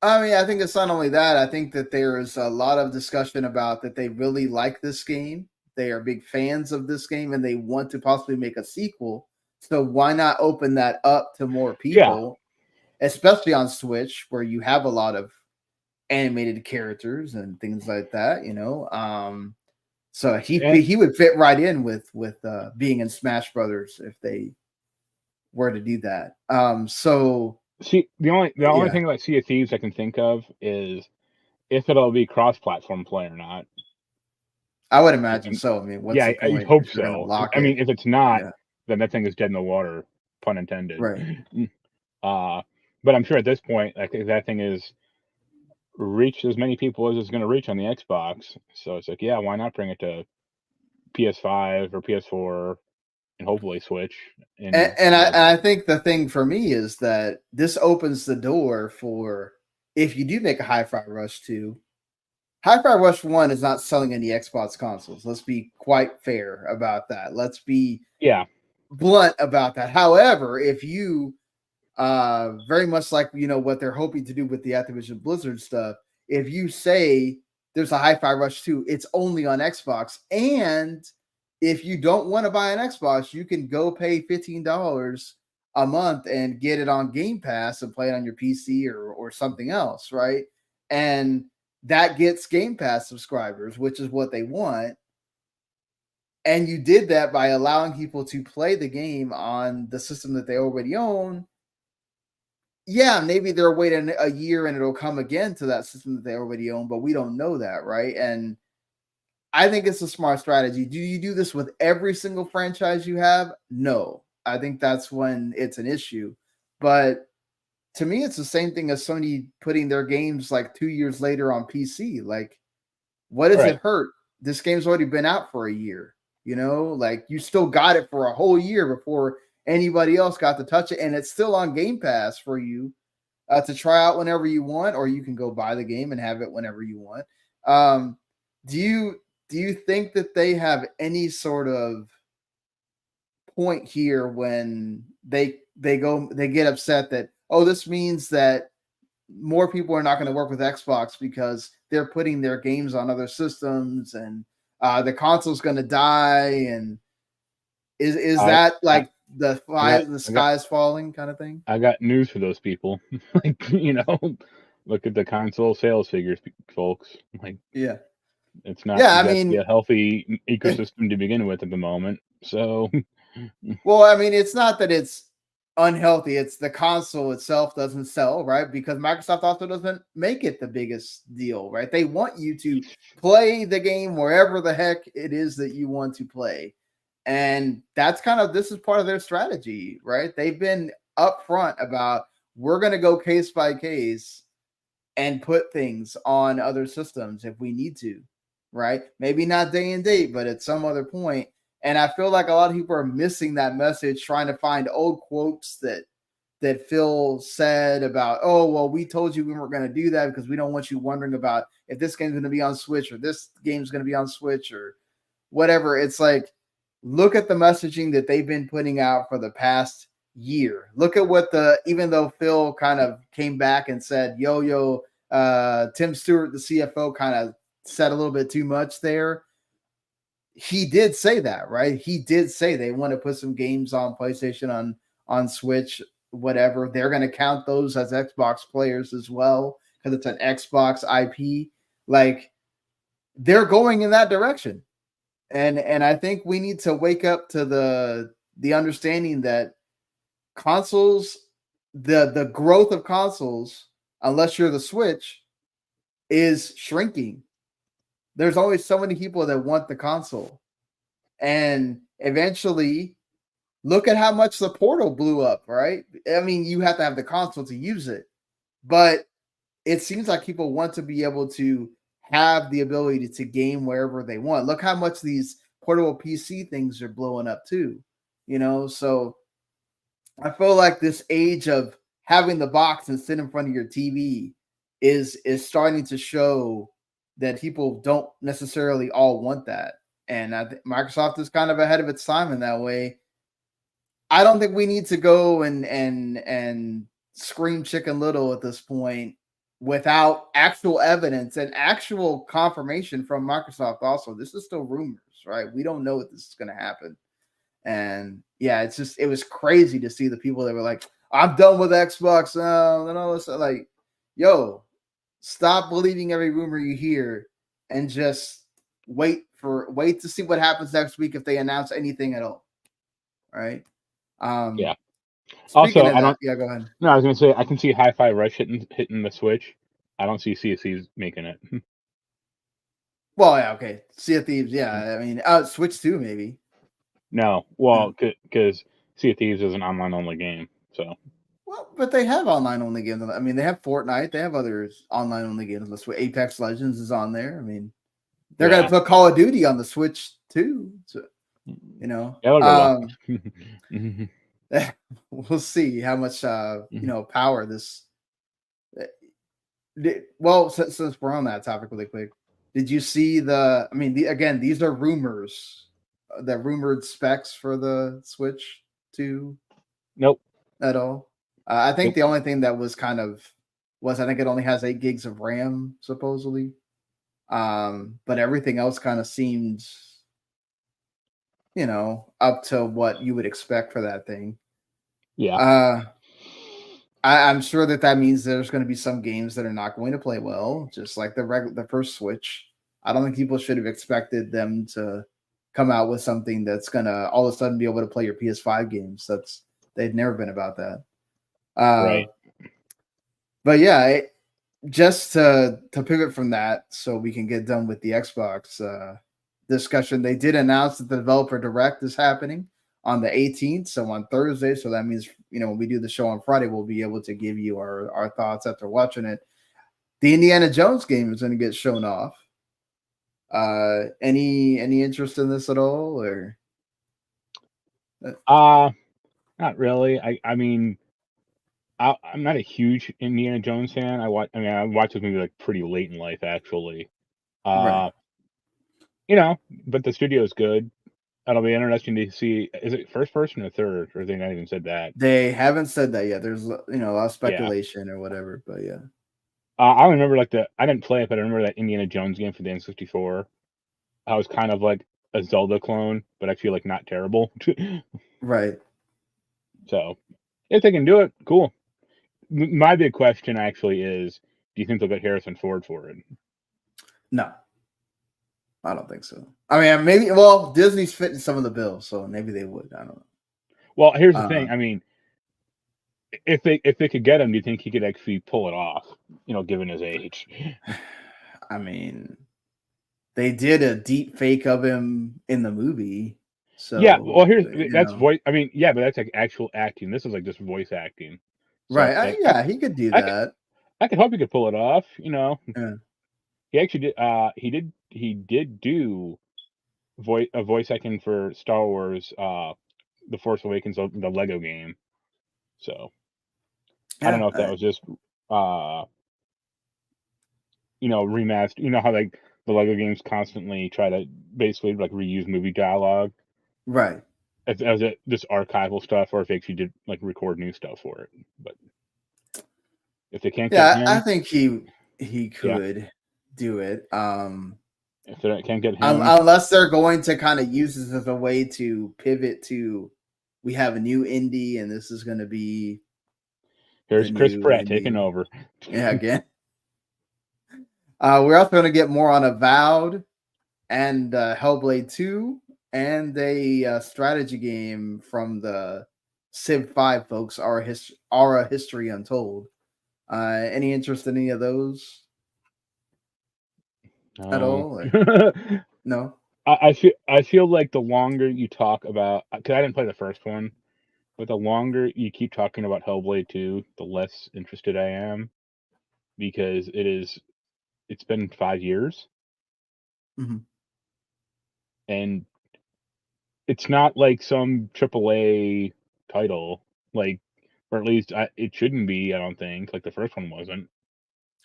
I mean, I think it's not only that. I think that there is a lot of discussion about that they really like this game. They are big fans of this game, and they want to possibly make a sequel. So why not open that up to more people, especially on Switch, where you have a lot of animated characters and things like that, So he would fit right in with being in Smash Brothers if they were to do that. So see, the only thing about Sea of Thieves I can think of is if it'll be cross-platform play or not. I would imagine so. I mean, I hope so. I mean, if it's not, then that thing is dead in the water. pun intended. Right. But I'm sure at this point, I think that thing is reach as many people as it's going to reach on the Xbox. So it's like, yeah, why not bring it to PS5 or PS4 and hopefully Switch? And I think the thing for me is that this opens the door for, if you do make a Hi-Fi Rush 2, Hi-Fi Rush 1 is not selling any Xbox consoles. Let's be quite fair about that. Let's be blunt about that. However, if you very much like what they're hoping to do with the Activision Blizzard stuff, if you say there's a Hi-Fi Rush 2, it's only on Xbox, and if you don't want to buy an Xbox, you can go pay $15 a month and get it on Game Pass and play it on your PC or something else, right? And that gets Game Pass subscribers, which is what they want. And you did that by allowing people to play the game on the system that they already own. Yeah, maybe they're waiting a year and it'll come again to that system that they already own, but we don't know that, right? And I think it's a smart strategy. Do you do this with every single franchise you have? No. I think that's when it's an issue. But to me, it's the same thing as Sony putting their games like 2 years later on PC. Like, what does it hurt? This game's already been out for a year. Like you still got it for a whole year before anybody else got to touch it, and it's still on Game Pass for you to try out whenever you want, or you can go buy the game and have it whenever you want. Do you think that they have any sort of point here when they get upset that, oh, this means that more people are not going to work with Xbox because they're putting their games on other systems and the console's going to die? And is that like the sky's falling kind of thing? I got news for those people. Like, look at the console sales figures, folks. Like, it's not exactly a healthy ecosystem to begin with at the moment. So, well, I mean, it's not that it's unhealthy. It's the console itself doesn't sell, right? Because Microsoft also doesn't make it the biggest deal, right? They want you to play the game wherever the heck it is that you want to play. And that's this is part of their strategy, right? They've been upfront about, we're going to go case by case and put things on other systems if we need to, right? Maybe not day and date, but at some other point. And I feel like a lot of people are missing that message, trying to find old quotes that Phil said about, oh, well, we told you we weren't going to do that because we don't want you wondering about if this game's going to be on Switch or this game's going to be on Switch or whatever. It's like, look at the messaging that they've been putting out for the past year. Look at what even though Phil kind of came back and said, Tim Stewart, the CFO, kind of said a little bit too much there. He did say that, right? He did say they want to put some games on PlayStation, on Switch, whatever. They're going to count those as Xbox players as well because it's an Xbox IP. Like, they're going in that direction. And I think we need to wake up to the understanding that consoles, the growth of consoles, unless you're the Switch, is shrinking. There's always so many people that want the console. And eventually, look at how much the Portal blew up, right? I mean, you have to have the console to use it. But it seems like people want to be able to have the ability to game wherever they want. Look how much these portable PC things are blowing up too. So I feel like this age of having the box and sit in front of your TV is starting to show that people don't necessarily all want that. And I think Microsoft is kind of ahead of its time in that way. I don't think we need to go and scream Chicken Little at this point without actual evidence and actual confirmation from Microsoft. Also, this is still rumors, right? We don't know what this is going to happen. And yeah, it was crazy to see the people that were like, I'm done with Xbox. Like, yo, stop believing every rumor you hear and just wait to see what happens next week if they announce anything at all. Right? Yeah. Also, go ahead. No, I was going to say, I can see Hi-Fi Rush hitting the Switch. I don't see Sea of Thieves making it. Well, yeah, okay. Sea of Thieves, yeah. I mean, Switch 2 maybe. No, well, because Sea of Thieves is an online only game. So Well, but they have online only games. I mean, they have Fortnite. They have other online only games. That's what Apex Legends is on there. I mean, they're gonna put Call of Duty on the Switch too. So, you know, yeah, they'll go we'll see how much power this. Well, since we're on that topic really quick, did you see the? I mean, again, these are rumors. The rumored specs for the Switch 2 Nope. at all. I think the only thing that was I think it only has 8 gigs of RAM supposedly. But everything else kind of seems, up to what you would expect for that thing. Yeah. I'm sure that means there's going to be some games that are not going to play well, just like the first Switch. I don't think people should have expected them to come out with something that's gonna all of a sudden be able to play your PS5 games. They've never been about that. Right. But yeah, just to pivot from that, so we can get done with the Xbox discussion. They did announce that the developer direct is happening on the 18th, so on Thursday. So that means when we do the show on Friday, we'll be able to give you our thoughts after watching it. The Indiana Jones game is going to get shown off. Any interest in this at all, or? Not really. I mean, I'm not a huge Indiana Jones fan. I watched this movie like pretty late in life, actually. Right. But the studio is good. That'll be interesting to see. Is it first person or third? Or they not even said that? They haven't said that yet. There's a lot of speculation or whatever, but yeah. I remember I didn't play it, but I remember that Indiana Jones game for the N64. I was kind of like a Zelda clone, but actually like not terrible. Right. So if they can do it, cool. My big question actually is, do you think they'll get Harrison Ford for it? No, I don't think so. I mean, maybe. Well, Disney's fitting some of the bills, so maybe they would. I don't know. Well, here's the thing. I mean, if they could get him, do you think he could actually pull it off? Given his age. I mean, they did a deep fake of him in the movie. So yeah, well, that's voice. I mean, yeah, but that's like actual acting. This is like just voice acting. So, right? like, he could do that. I could hope he could pull it off. Yeah. He actually did. He did do voice acting for Star Wars, The Force Awakens, the Lego game. So I don't know if that was just remastered. You know how like the Lego games constantly try to basically like reuse movie dialogue, right? As it just archival stuff, or if they actually did like record new stuff for it. But if they can't get him, I think he could do it. If they can't get him, unless they're going to kind of use this as a way to pivot to, we have a new indie, and this is going to be. Here's Chris Pratt taking over. Yeah, again. We're also going to get more on Avowed and Hellblade 2 and a strategy game from the Civ 5 folks, Aura History Untold. Any interest in any of those at all? No. I feel like the longer you talk about, because I didn't play the first one, but the longer you keep talking about Hellblade 2, the less interested I am, because it's been 5 years, and it's not like some AAA title, like, or at least it shouldn't be. I don't think like the first one wasn't.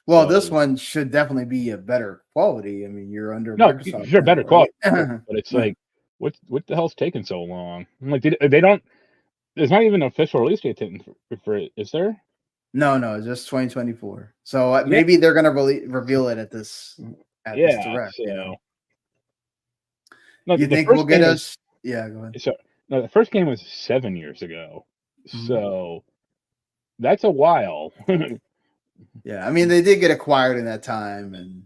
Well, this one should definitely be a better quality. I mean, you're under Microsoft. Sure, now, better right? quality, but it's like, what the hell's taking so long? Like they don't. There's not even an official release date for it, is there? No, just 2024. So maybe they're gonna reveal it at this direct. So. No, you think we'll get us? Yeah, go ahead. So no, the first game was 7 years ago, so that's a while. Yeah, I mean they did get acquired in that time, and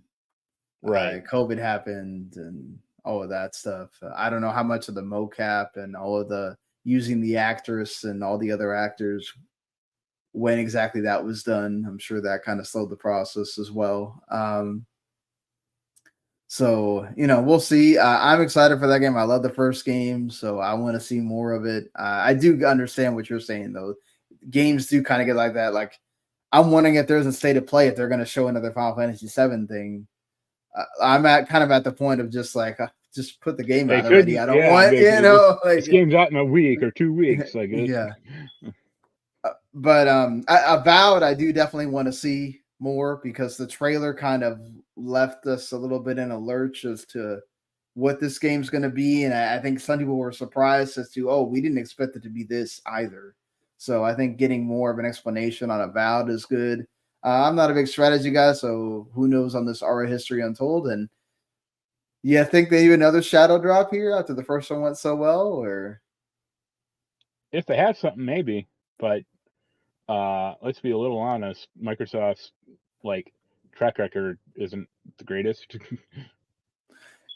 COVID happened, and all of that stuff. I don't know how much of the mocap and all of the using the actress and all the other actors, when exactly that was done. I'm sure that kind of slowed the process as well. So, we'll see. I'm excited for that game. I love the first game, so I want to see more of it. I do understand what you're saying, though. Games do kind of get like that. Like, I'm wondering if there's a state of play if they're going to show another Final Fantasy VII thing. I'm at the point of just like, just put the game They out already. could, I don't yeah. want, This game's out in a week or 2 weeks. Like, yeah. But Avowed, I do definitely want to see more because the trailer kind of left us a little bit in a lurch as to what this game's going to be, and I think some people were surprised as to, we didn't expect it to be this either. So I think getting more of an explanation on Avowed is good. I'm not a big strategy guy, so who knows on this Aura History Untold? And yeah, think they do another shadow drop here after the first one went so well, or if they have something, maybe. But let's be a little honest. Microsoft's track record isn't the greatest.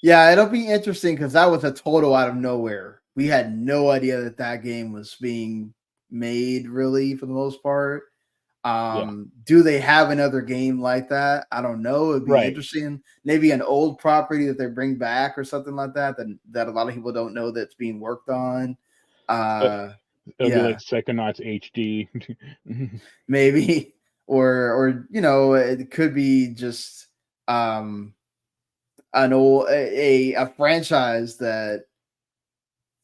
yeah, it'll be interesting because that was a total out of nowhere. We had no idea that game was being made, really, for the most part. Do they have another game like that? I don't know. It'd be interesting. Maybe an old property that they bring back or something like that that a lot of people don't know that's being worked on. It'll be like Psychonauts HD. Maybe. Or it could be just an old a franchise that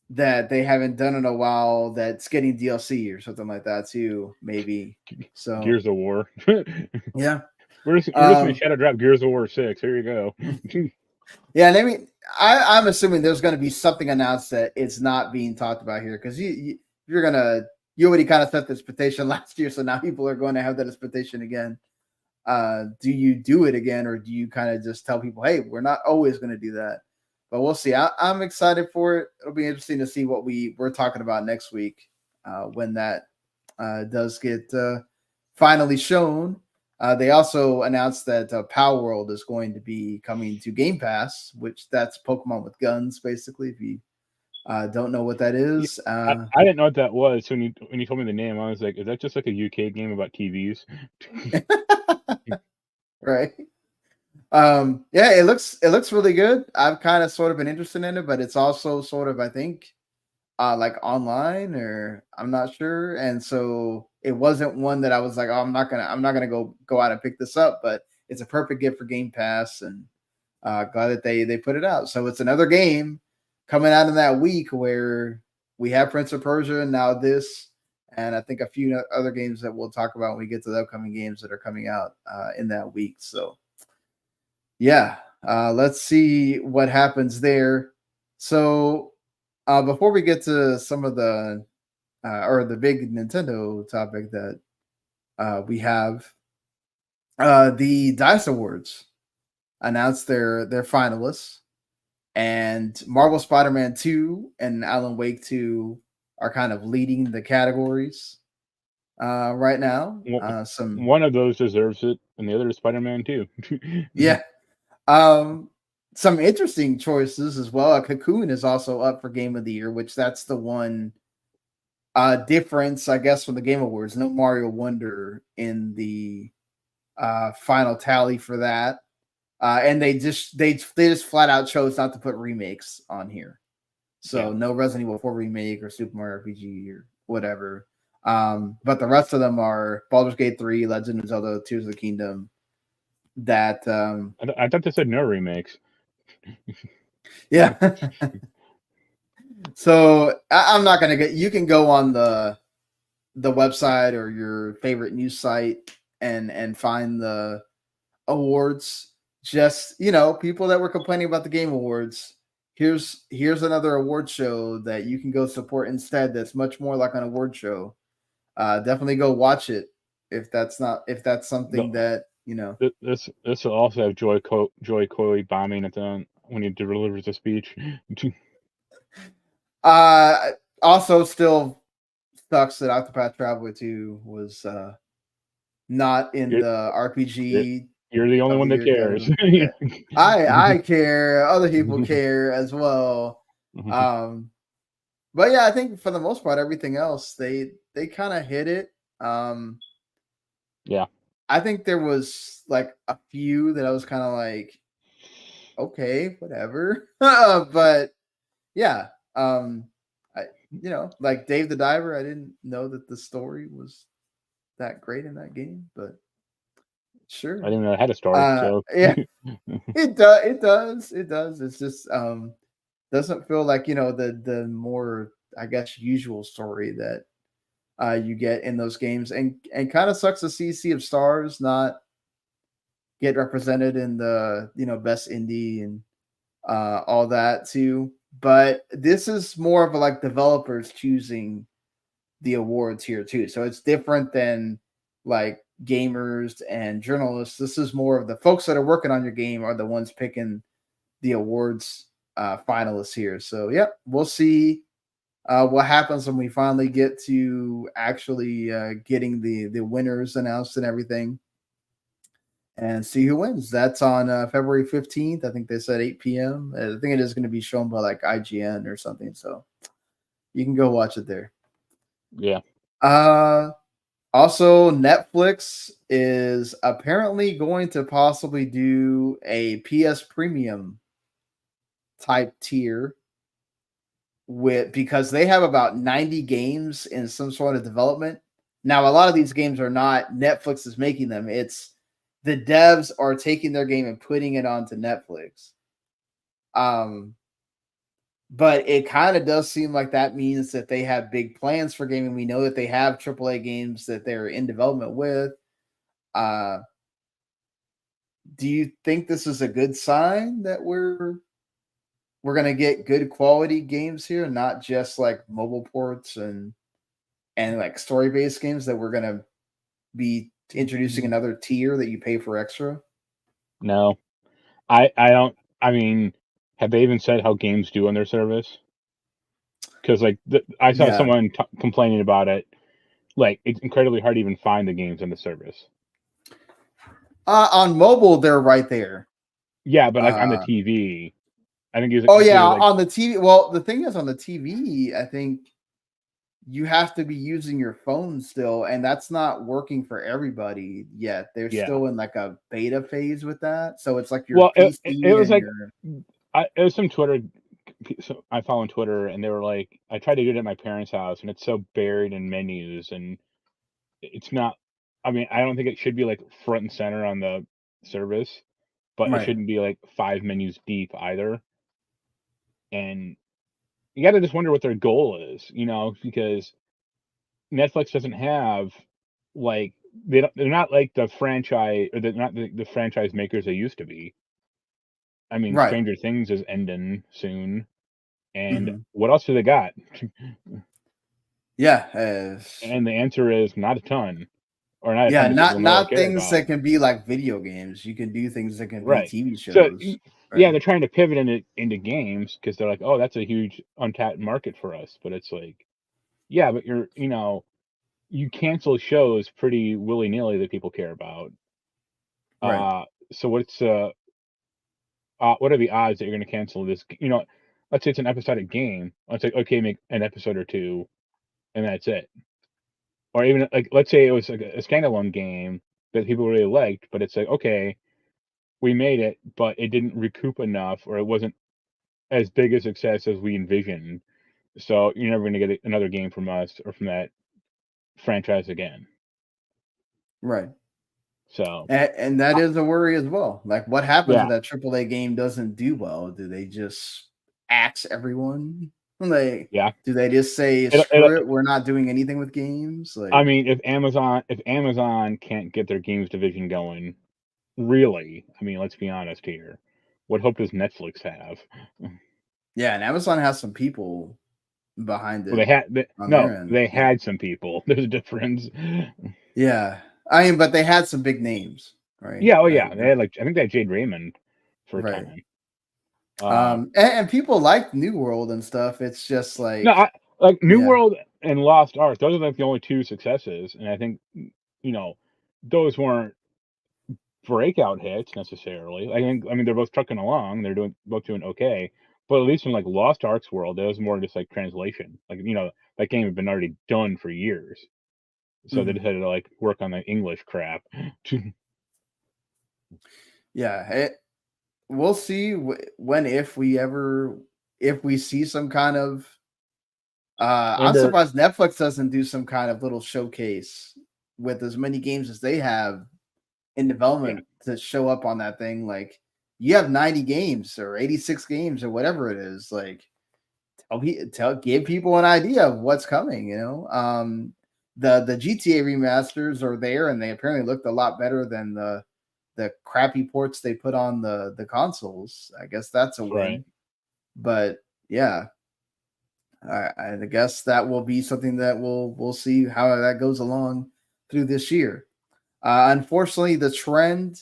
they haven't done in a while that's getting DLC or something like that too, maybe. So Gears of War. Yeah. We're just gonna shadow drop Gears of War 6. Here you go. Yeah, and I mean, I'm assuming there's going to be something announced that it's not being talked about here because you already kind of set this expectation last year, so now people are going to have that expectation again. Do you do it again, or do you kind of just tell people, hey, we're not always going to do that? But we'll see. I'm excited for it. It'll be interesting to see what we're talking about next week when that does get finally shown. They also announced that Power World is going to be coming to Game Pass, which that's Pokemon with guns, basically. If you don't know what that is, I didn't know what that was. So when you told me the name, I was like, "Is that just like a UK game about TVs?" Right. Yeah, it looks really good. I've kind of sort of been interested in it, but it's also sort of, I think, like online, or I'm not sure. And so it wasn't one that I was like, oh, I'm not gonna go out and pick this up, but it's a perfect gift for Game Pass, and glad that they put it out. So it's another game coming out in that week where we have Prince of Persia and now this, and I think a few other games that we'll talk about when we get to the upcoming games that are coming out in that week. So yeah, let's see what happens there. So before we get to some of the or the big Nintendo topic that we have, the DICE Awards announced their finalists, and Marvel Spider-Man 2 and Alan Wake 2 are kind of leading the categories right now. One of those deserves it, and the other is Spider-Man 2. Yeah. Some interesting choices as well. Cocoon is also up for Game of the Year, which that's the one difference, I guess, from the Game Awards. No Mario Wonder in the final tally for that. And they just flat out chose not to put remakes on here. So no Resident Evil 4 remake or Super Mario RPG or whatever. But the rest of them are Baldur's Gate 3, Legend of Zelda, Tears of the Kingdom. That I thought they said no remakes. Yeah. So I'm not gonna get. You can go on the website or your favorite news site and find the awards. Just people that were complaining about the Game Awards. Here's another award show that you can go support instead. That's much more like an award show. Definitely go watch it if that's something that This will also have Joy Coy bombing at the when he delivers the speech. Also, still sucks that Octopath Traveler 2 was not in the RPG. You're the only one that cares. I care. Other people care as well. But yeah, I think for the most part, everything else they kind of hit it. Yeah, I think there was like a few that I was kind of like, okay, whatever. But yeah, I like Dave the Diver. I didn't know that the story was that great in that game, but I sure. didn't know it had a story. So Yeah, it does. It does. It does. It's just doesn't feel like the more, I guess, usual story that you get in those games, and kind of sucks to see Sea of Stars not get represented in the best indie and all that too. But this is more of a like developers choosing the awards here too, so it's different than like gamers and journalists. This is more of the folks that are working on your game are the ones picking the awards finalists here. So yeah, we'll see what happens when we finally get to actually getting the winners announced and everything, and see who wins. That's on February 15th. I think they said 8 p.m. I think it is going to be shown by like IGN or something. So you can go watch it there. yeah. Also, Netflix is apparently going to possibly do a PS Premium type tier because they have about 90 games in some sort of development. Now, a lot of these games are not Netflix is making them. It's the devs are taking their game and putting it onto Netflix. But it kind of does seem like that means that they have big plans for gaming. We know that they have AAA games that they're in development with. Do you think this is a good sign that we're gonna get good quality games here, not just like mobile ports and like story based games, that we're gonna be introducing another tier that you pay for extra? No, I don't. I mean, have they even said how games do on their service? Because like I saw Yeah. someone complaining about it. Like it's incredibly hard to even find the games on the service. On mobile, they're right there. Yeah, but like on the Uh, TV, I think oh yeah, there's like on the TV. Well, the thing is, on the TV, I think you have to be using your phone still, and that's not working for everybody yet. They're yeah. still in like a beta phase with that, so it's like your Well, it PC was and like your it was some Twitter. So I follow on Twitter, and they were like, I tried to do it at my parents' house, and it's so buried in menus, and it's not. I mean, I don't think it should be like front and center on the service, but it right, shouldn't be like 5 menus deep either. And you got to just wonder what their goal is, because Netflix doesn't have like they're not like the franchise, or they're not the franchise makers they used to be. I mean, right. Stranger Things is ending soon, and Hmm. what else do they got? Yeah, And the answer is not a ton, or not a yeah. ton that people know or Not care things about. that can be like video games. You can do things that can be Right. TV So shows. yeah, Right, they're trying to pivot into games because they're like, oh, that's a huge untapped market for us. But it's like, yeah, but you cancel shows pretty willy nilly that people care about. right, So what are the odds that you're going to cancel this? Let's say it's an episodic game. Let's say, okay, make an episode or two, and that's it. Or even like, let's say it was like a standalone game that people really liked, but it's like, okay, we made it, but it didn't recoup enough, or it wasn't as big a success as we envisioned. So you're never going to get another game from us or from that franchise again. right. So And that uh, is a worry as well. Like, what happens yeah, if that AAA game doesn't do well? Do they just axe everyone? Like, yeah. do they just say, It'll, "Screw it, we're not doing anything with games"? I Like, mean, if Amazon can't get their games division going, really, I mean, let's be honest here. What hope does Netflix have? yeah, and Amazon has some people behind Well, it on no, their end. they Yeah, had some people. There's a difference. yeah. I mean, but they had some big names, right? Yeah, oh Like, yeah, they had like I think they had Jade Raymond for a right. time. Uh, And people like New World and stuff. It's just no, like, like New yeah, World and Lost Ark. Those are like the only two successes, and I think you know those weren't breakout hits necessarily. I mean they're both trucking along. They're both doing okay. But at least in like Lost Ark's world, it was more just like translation. Like that game had been already done for years, so they mhm. decided to like work on the English crap. Yeah. we'll see when if we see some kind of. I'm surprised Netflix doesn't do some kind of little showcase with as many games as they have in development to show up on that thing. Like, you have 90 games or 86 games or whatever it is. Like, give people an idea of what's coming. The GTA remasters are there, and they apparently looked a lot better than the crappy ports they put on the consoles. I guess that's a win. Right. But yeah, I guess that will be something that we'll see how that goes along through this year. Unfortunately, the trend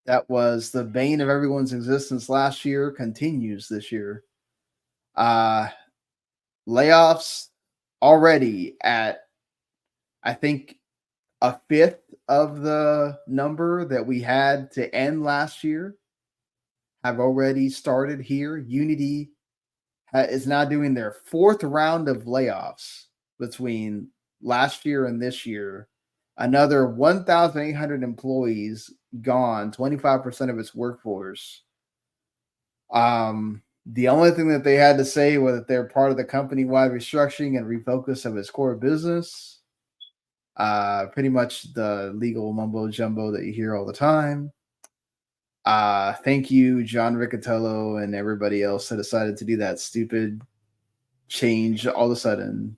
that was the bane of everyone's existence last year continues this year. Layoffs already at, I think, a fifth of the number that we had to end last year have already started here. Unity is now doing their fourth round of layoffs between last year and this year. Another 1,800 employees gone, 25% of its workforce. The only thing that they had to say was that they're part of the company-wide restructuring and refocus of its core business. Pretty much the legal mumbo jumbo that you hear all the time. Thank you, John Riccatello and everybody else that decided to do that stupid change all of a sudden.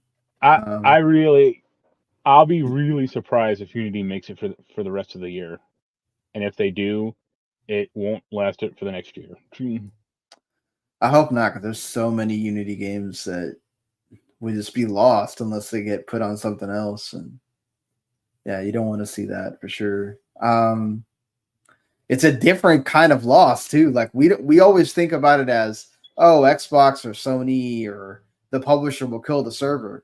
I'll be really surprised if Unity makes it for the rest of the year, and if they do, it won't last it for the next year. I hope not, because there's so many Unity games that would just be lost unless they get put on something else, and yeah, you don't want to see that for sure. It's a different kind of loss too. Like, we always think about it as, oh, Xbox or Sony or the publisher will kill the server,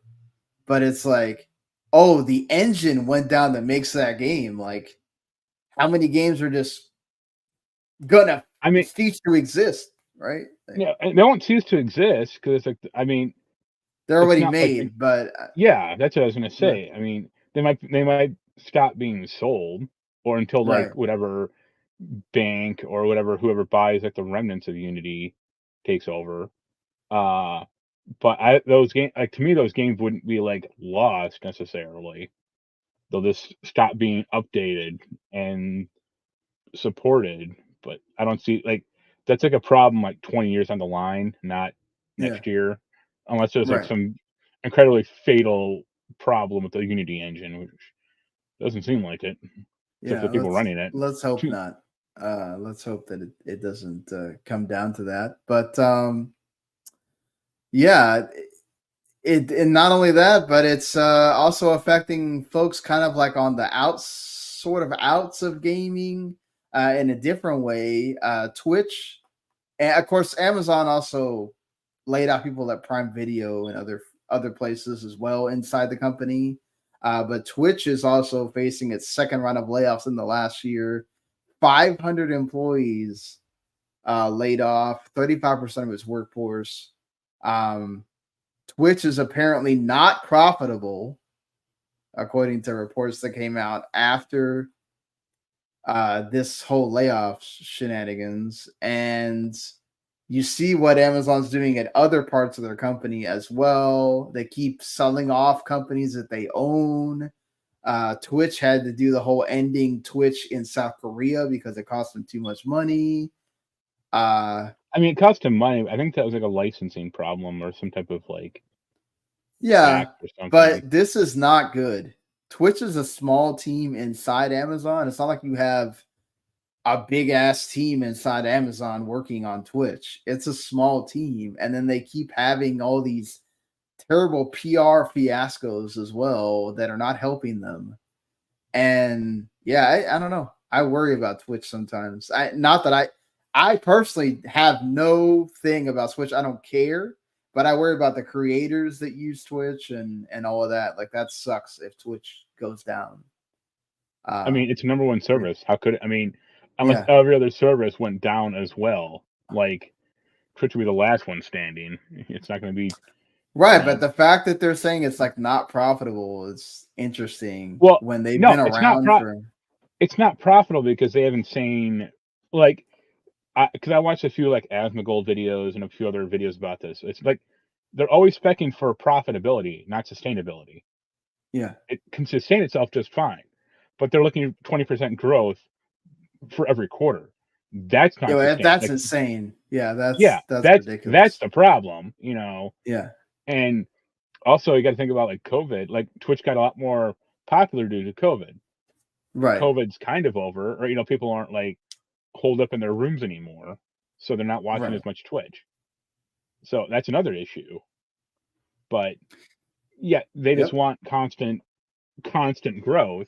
but it's like, oh, the engine went down that makes that game. Like, how many games are just gonna cease to exist, right? Like, yeah, they won't cease to exist because it's like, they're already made, but yeah, that's what I was gonna say. They might stop being sold, or until like whatever bank or whoever buys like the remnants of Unity takes over. But those games, like, to me, those games wouldn't be like lost necessarily. They'll just stop being updated and supported. But I don't see, like, that's like a problem like 20 years on the line, not next year, unless there's like some incredibly fatal problem with the Unity engine, which doesn't seem like it. Except for people running it. Let's hope not. Let's hope that it doesn't come down to that. But yeah, and not only that, but it's also affecting folks kind of like on the outs of gaming in a different way. Twitch, and of course, Amazon also laid out people at Prime Video and other places as well inside the company. But Twitch is also facing its second round of layoffs in the last year. 500 employees laid off, 35% of its workforce. Twitch is apparently not profitable, according to reports that came out after this whole layoff shenanigans. And you see what Amazon's doing at other parts of their company as well. They keep selling off companies that they own. Twitch had to do the whole ending Twitch in South Korea because it cost them too much money. It cost them money. I think that was like a licensing problem or some type of like. Yeah, but this is not good. Twitch is a small team inside Amazon. It's not like you have a big ass team inside Amazon working on Twitch. It's a small team, and then they keep having all these terrible PR fiascos as well that are not helping them. And yeah, I don't know. I worry about Twitch sometimes. I personally have no thing about Twitch. I don't care, but I worry about the creators that use Twitch and all of that. Like, that sucks if Twitch goes down. It's a number one service. How could it? Unless every other service went down as well, like Twitch would be the last one standing. It's not going to be right. But the fact that they're saying it's like not profitable is interesting. Well, when they've been around it's not profitable because they haven't seen, like, because I watched a few like Asmongold videos and a few other videos about this. It's like they're always specking for profitability, not sustainability. Yeah. It can sustain itself just fine, but they're looking at 20% growth for every quarter. That's not Yeah, sustainable. that's insane. Yeah, Yeah, that's that's ridiculous. the problem, you know. Yeah. And also, you got to think about like COVID. Like Twitch got a lot more popular due to COVID. Right. COVID's kind of over, or people aren't like holed up in their rooms anymore, so they're not watching Right. as much Twitch. So that's another issue. But yeah, they just Yep. want constant growth,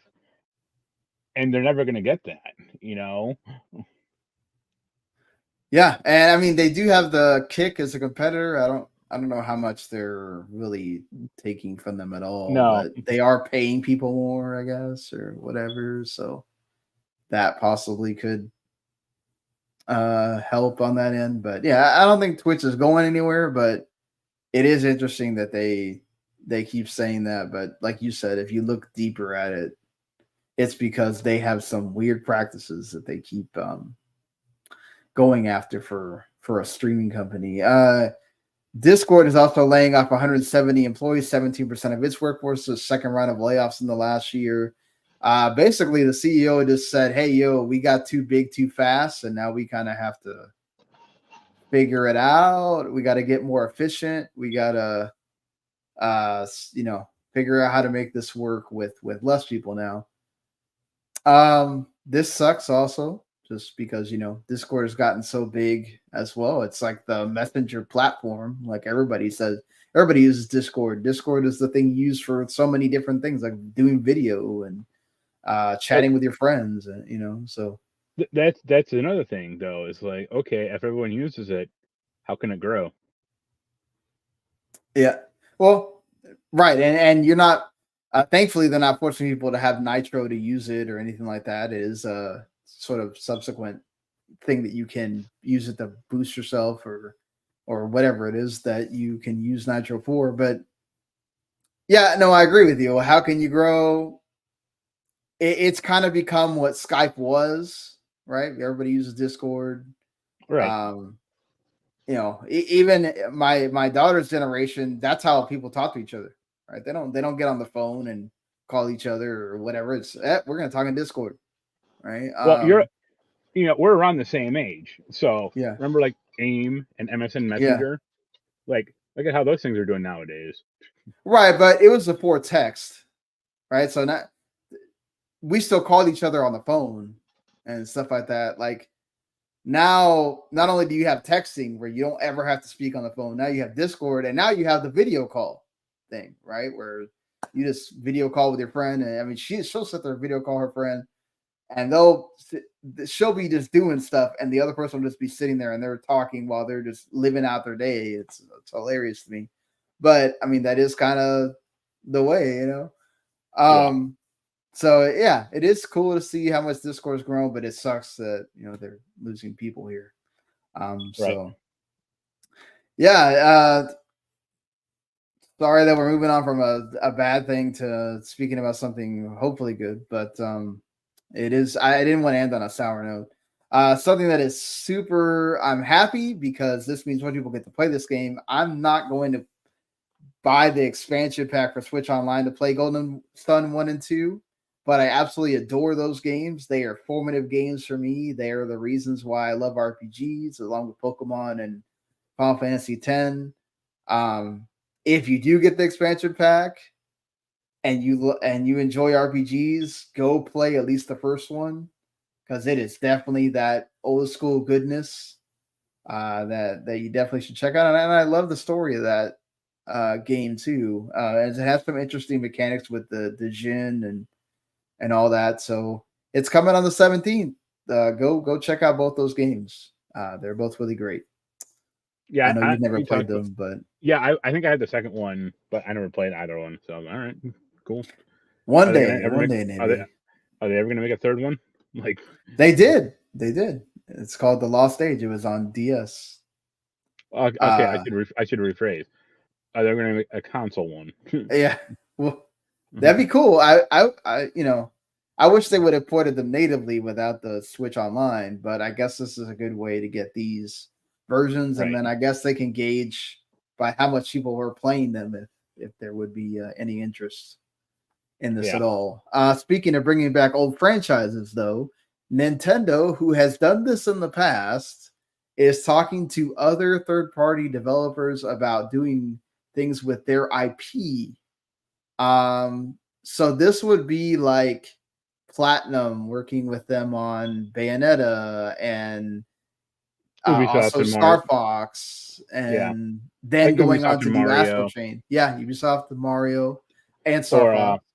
and they're never going to get that, you know. Yeah, and I mean they do have the Kick as a competitor. I don't know how much they're really taking from them at all, No, but they are paying people more, I guess, or whatever. So that possibly could help on that end. But yeah, I don't think Twitch is going anywhere, but it is interesting that they keep saying that. But like you said, if you look deeper at it, it's because they have some weird practices that they keep going after for a streaming company. Discord is also laying off 170 employees, 17% of its workforce. The second round of layoffs in the last year. Basically, the CEO just said, "Hey, yo, we got too big too fast, and now we kind of have to figure it out. We got to get more efficient. We got to, figure out how to make this work with less people now." This sucks also, just because Discord has gotten so big as well. It's like the messenger platform. Like everybody says, everybody uses Discord. Discord is the thing used for so many different things, like doing video and chatting with your friends, and so that's another thing though. Is like, okay, if everyone uses it, how can it grow? yeah. Well, right, and you're not. Thankfully, they're not forcing people to have Nitro to use it or anything like that. It is a sort of subsequent thing that you can use it to boost yourself or whatever it is that you can use Nitro for. But yeah, no, I agree with you. How can you grow? It's kind of become what Skype was, right? Everybody uses Discord. Right. Even my daughter's generation, that's how people talk to each other, right? They don't get on the phone and call each other or whatever. It's we're gonna talk in Discord, right? Well, we're around the same age, so Yeah, remember like AIM and MSN yeah, Messenger. Like, look at how those things are doing nowadays. right. But it was before text, right? So we still called each other on the phone and stuff like that. Like now, not only do you have texting where you don't ever have to speak on the phone, now you have Discord, and now you have the video call thing, right? Where you just video call with your friend, and I mean, she'll sit there video call her friend, and she'll be just doing stuff, and the other person will just be sitting there and they're talking while they're just living out their day. It's hilarious to me, but I mean that is kind of the way. So yeah, it is cool to see how much Discord's grown, but it sucks that they're losing people here. Right. So yeah, sorry that we're moving on from a bad thing to speaking about something hopefully good, but it is. I didn't want to end on a sour note. Something that is super. I'm happy because this means more people get to play this game. I'm not going to buy the expansion pack for Switch Online to play Golden Sun 1 and 2. But I absolutely adore those games. They are formative games for me. They are the reasons why I love RPGs, along with Pokemon and Final Fantasy X. If you do get the expansion pack and you enjoy RPGs, go play at least the first one, because it is definitely that old school goodness that you definitely should check out. And I love the story of that game too, as it has some interesting mechanics with the Jin and all that. So it's coming on the 17th. Go check out both those games. They're both really great. Yeah, I know you've never played them, but yeah, I think I had the second one, but I never played either one. So all right, cool. one day, maybe. Are they ever gonna make a third one? Like They did. It's called The Lost Age. It was on DS. Okay, I should rephrase. Are they going to make a console one? Yeah, well, that'd be cool. I I wish they would have ported them natively without the Switch Online, but I guess this is a good way to get these versions, and Right. then I guess they can gauge by how much people were playing them if there would be any interest in this at all. Speaking of bringing back old franchises, though, Nintendo, who has done this in the past, is talking to other third-party developers about doing things with their IP. So this would be like Platinum working with them on Bayonetta and Ubisoft also and Star Fox, Yeah. and then Like going Ubisoft on to and do Astral Mario, Chain. Yeah, Ubisoft, Mario, and Star or Fox.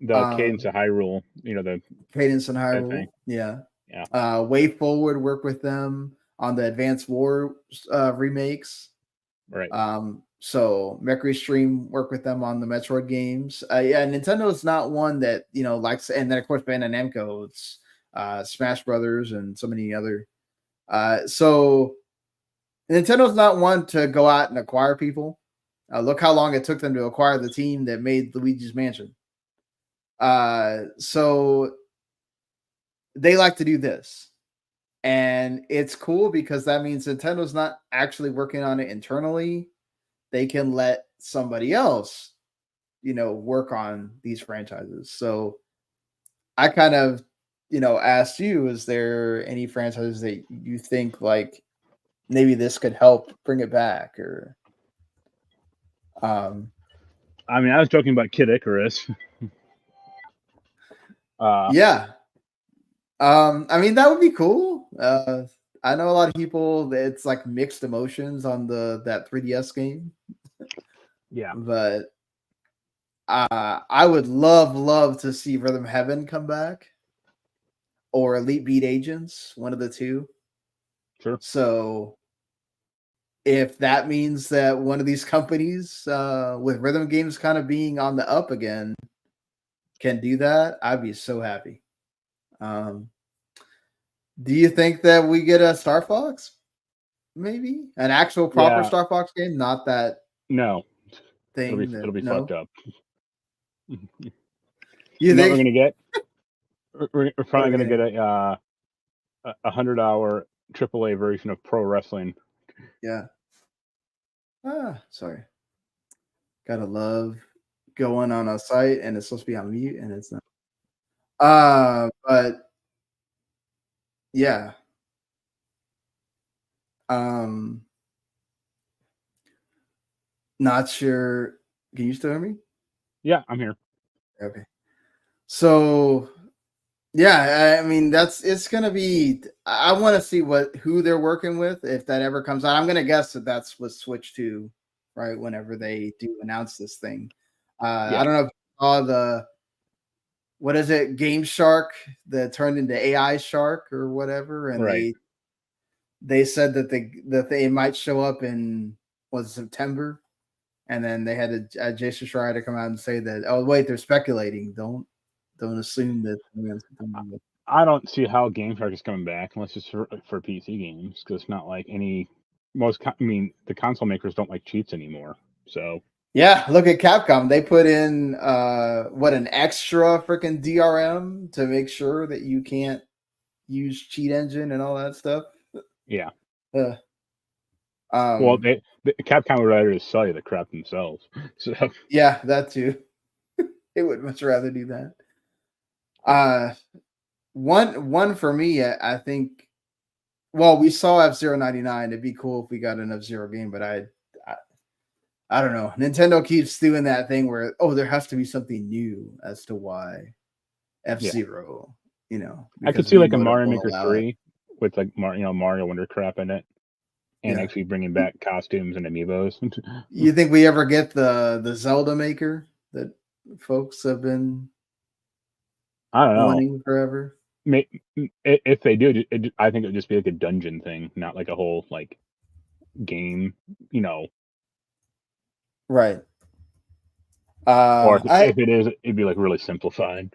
the Cadence of Hyrule. The Cadence and that Hyrule. thing. Yeah. Yeah. Way Forward work with them on the Advanced War remakes. Right. So Mercury Stream work with them on the Metroid games. Yeah, Nintendo is not one that likes, and then of course Bandai Namco, it's Smash Brothers and so many other. So Nintendo's not one to go out and acquire people. Look how long it took them to acquire the team that made Luigi's Mansion. So they like to do this. And it's cool because that means Nintendo's not actually working on it internally. They can let somebody else, work on these franchises. So I kind of, asked you, is there any franchises that you think like maybe this could help bring it back? Or I mean, I was joking about Kid Icarus. Yeah. I mean, that would be cool. I know a lot of people, it's like mixed emotions on that 3DS game. Yeah. But I would love to see Rhythm Heaven come back or Elite Beat Agents, one of the two. Sure. So if that means that one of these companies with rhythm games kind of being on the up again can do that, I'd be so happy. Do you think that we get a Star Fox? Maybe an actual proper Star Fox game, not that No. thing. It'll be no? fucked up. You know think what we're gonna get? We're probably gonna get a 100-hour AAA version of pro wrestling. Yeah. Sorry. Gotta love going on a site and it's supposed to be on mute and it's not. But yeah. Not sure. Can you still hear me? Yeah, I'm here. Okay. So yeah, I mean it's gonna be. I want to see who they're working with if that ever comes out. I'm gonna guess that's what Switch 2, right? Whenever they do announce this thing. I don't know if you saw what is it, Game Shark that turned into AI Shark or whatever, and they said that they might show up in September, and then they had Jason Schreier to come out and say that, oh wait, they're speculating. Don't assume that. I don't see how Game Shark is coming back unless it's for PC games, because it's not like the console makers don't like cheats anymore. So yeah, look at Capcom. They put in an extra freaking DRM to make sure that you can't use cheat engine and all that stuff. Yeah. Well, the Capcom would rather just sell you the crap themselves. So yeah, that too. They would much rather do that. One for me, I think. Well, we saw F-Zero 99. It'd be cool if we got an F-Zero game, but I don't know. Nintendo keeps doing that thing where there has to be something new as to why F-Zero. I could see like a Mario Maker 3 with like Mario Wonder crap in it, and actually bringing back costumes and amiibos. You think we ever get the Zelda Maker that folks have been wanting forever? If they do, I think it would just be like a dungeon thing, not like a whole like game, Right. Or if it is, it'd be like really simplified.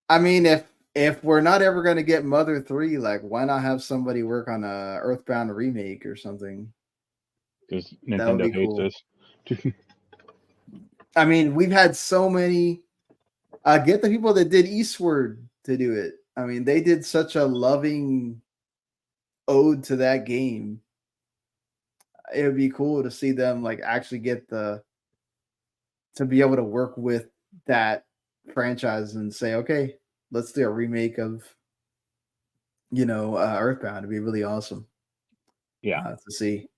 I mean, if we're not ever going to get Mother 3, like why not have somebody work on a Earthbound remake or something? Because Nintendo hates us. I mean, we've had so many Get the people that did Eastward to do it. I mean, they did such a loving ode to that game. It would be cool to see them like actually get to be able to work with that franchise and say, okay, let's do a remake of Earthbound. It'd be really awesome. Yeah. To see.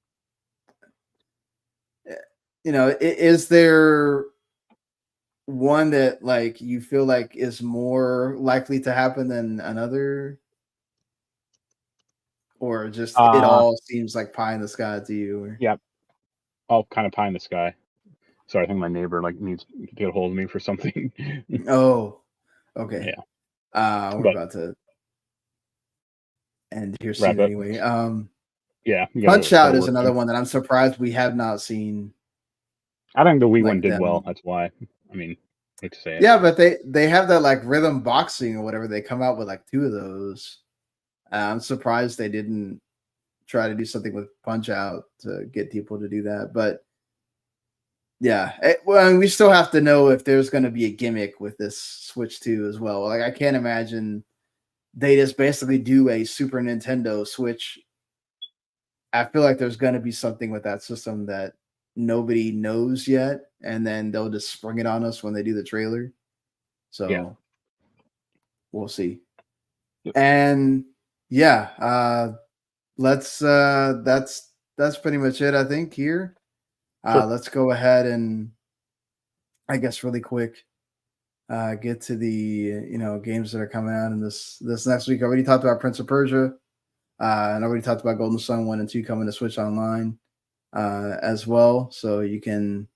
Is there one that like you feel like is more likely to happen than another, or just it all seems like pie in the sky to you? Or... Yeah, all kind of pie in the sky. Sorry, I think my neighbor like needs to get a hold of me for something. Oh, okay. Yeah. We're about to end here Wrap soon up. anyway. Yeah, Punch Out is another one that I'm surprised we have not seen. I think the Wii one like did them. well. That's why. I mean, hate to say it. Yeah, but they have that like rhythm boxing or whatever. They come out with like 2 of those. I'm surprised they didn't try to do something with Punch Out to get people to do that. But yeah, we still have to know if there's going to be a gimmick with this Switch 2 as well. Like I can't imagine they just basically do a Super Nintendo Switch. I feel like there's going to be something with that system that nobody knows yet, and then they'll just spring it on us when they do the trailer. So yeah. We'll see. Yep. And yeah, that's pretty much it, I think, here. Sure. Let's go ahead and I guess really quick get to the games that are coming out in this next week. I already talked about Prince of Persia, and I already talked about Golden Sun 1 and 2 coming to Switch Online as well. So you can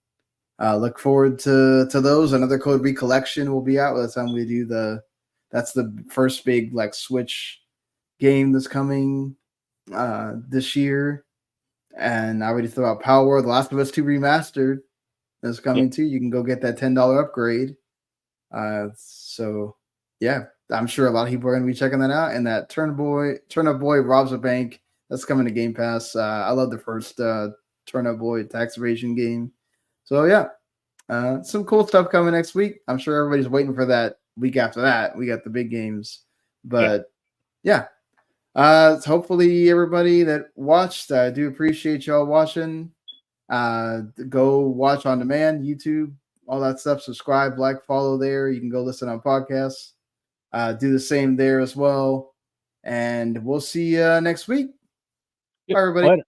look forward to those. Another Code Recollection will be out by the time we do that's the first big like Switch game that's coming this year. And I already threw out Power World, The Last of Us 2 Remastered that's coming too. You can go get that $10 upgrade. So yeah, I'm sure a lot of people are going to be checking that out. And that Turnip Boy Robs a Bank, that's coming to Game Pass. I love the first Turnip Boy tax evasion game. So yeah, some cool stuff coming next week. I'm sure everybody's waiting for that week after that. We got the big games, but yeah. Hopefully everybody that watched, I do appreciate y'all watching. Go watch on demand, YouTube, all that stuff. Subscribe, like, follow there. You can go listen on podcasts. Do the same there as well. And we'll see you next week. Bye, everybody. Later.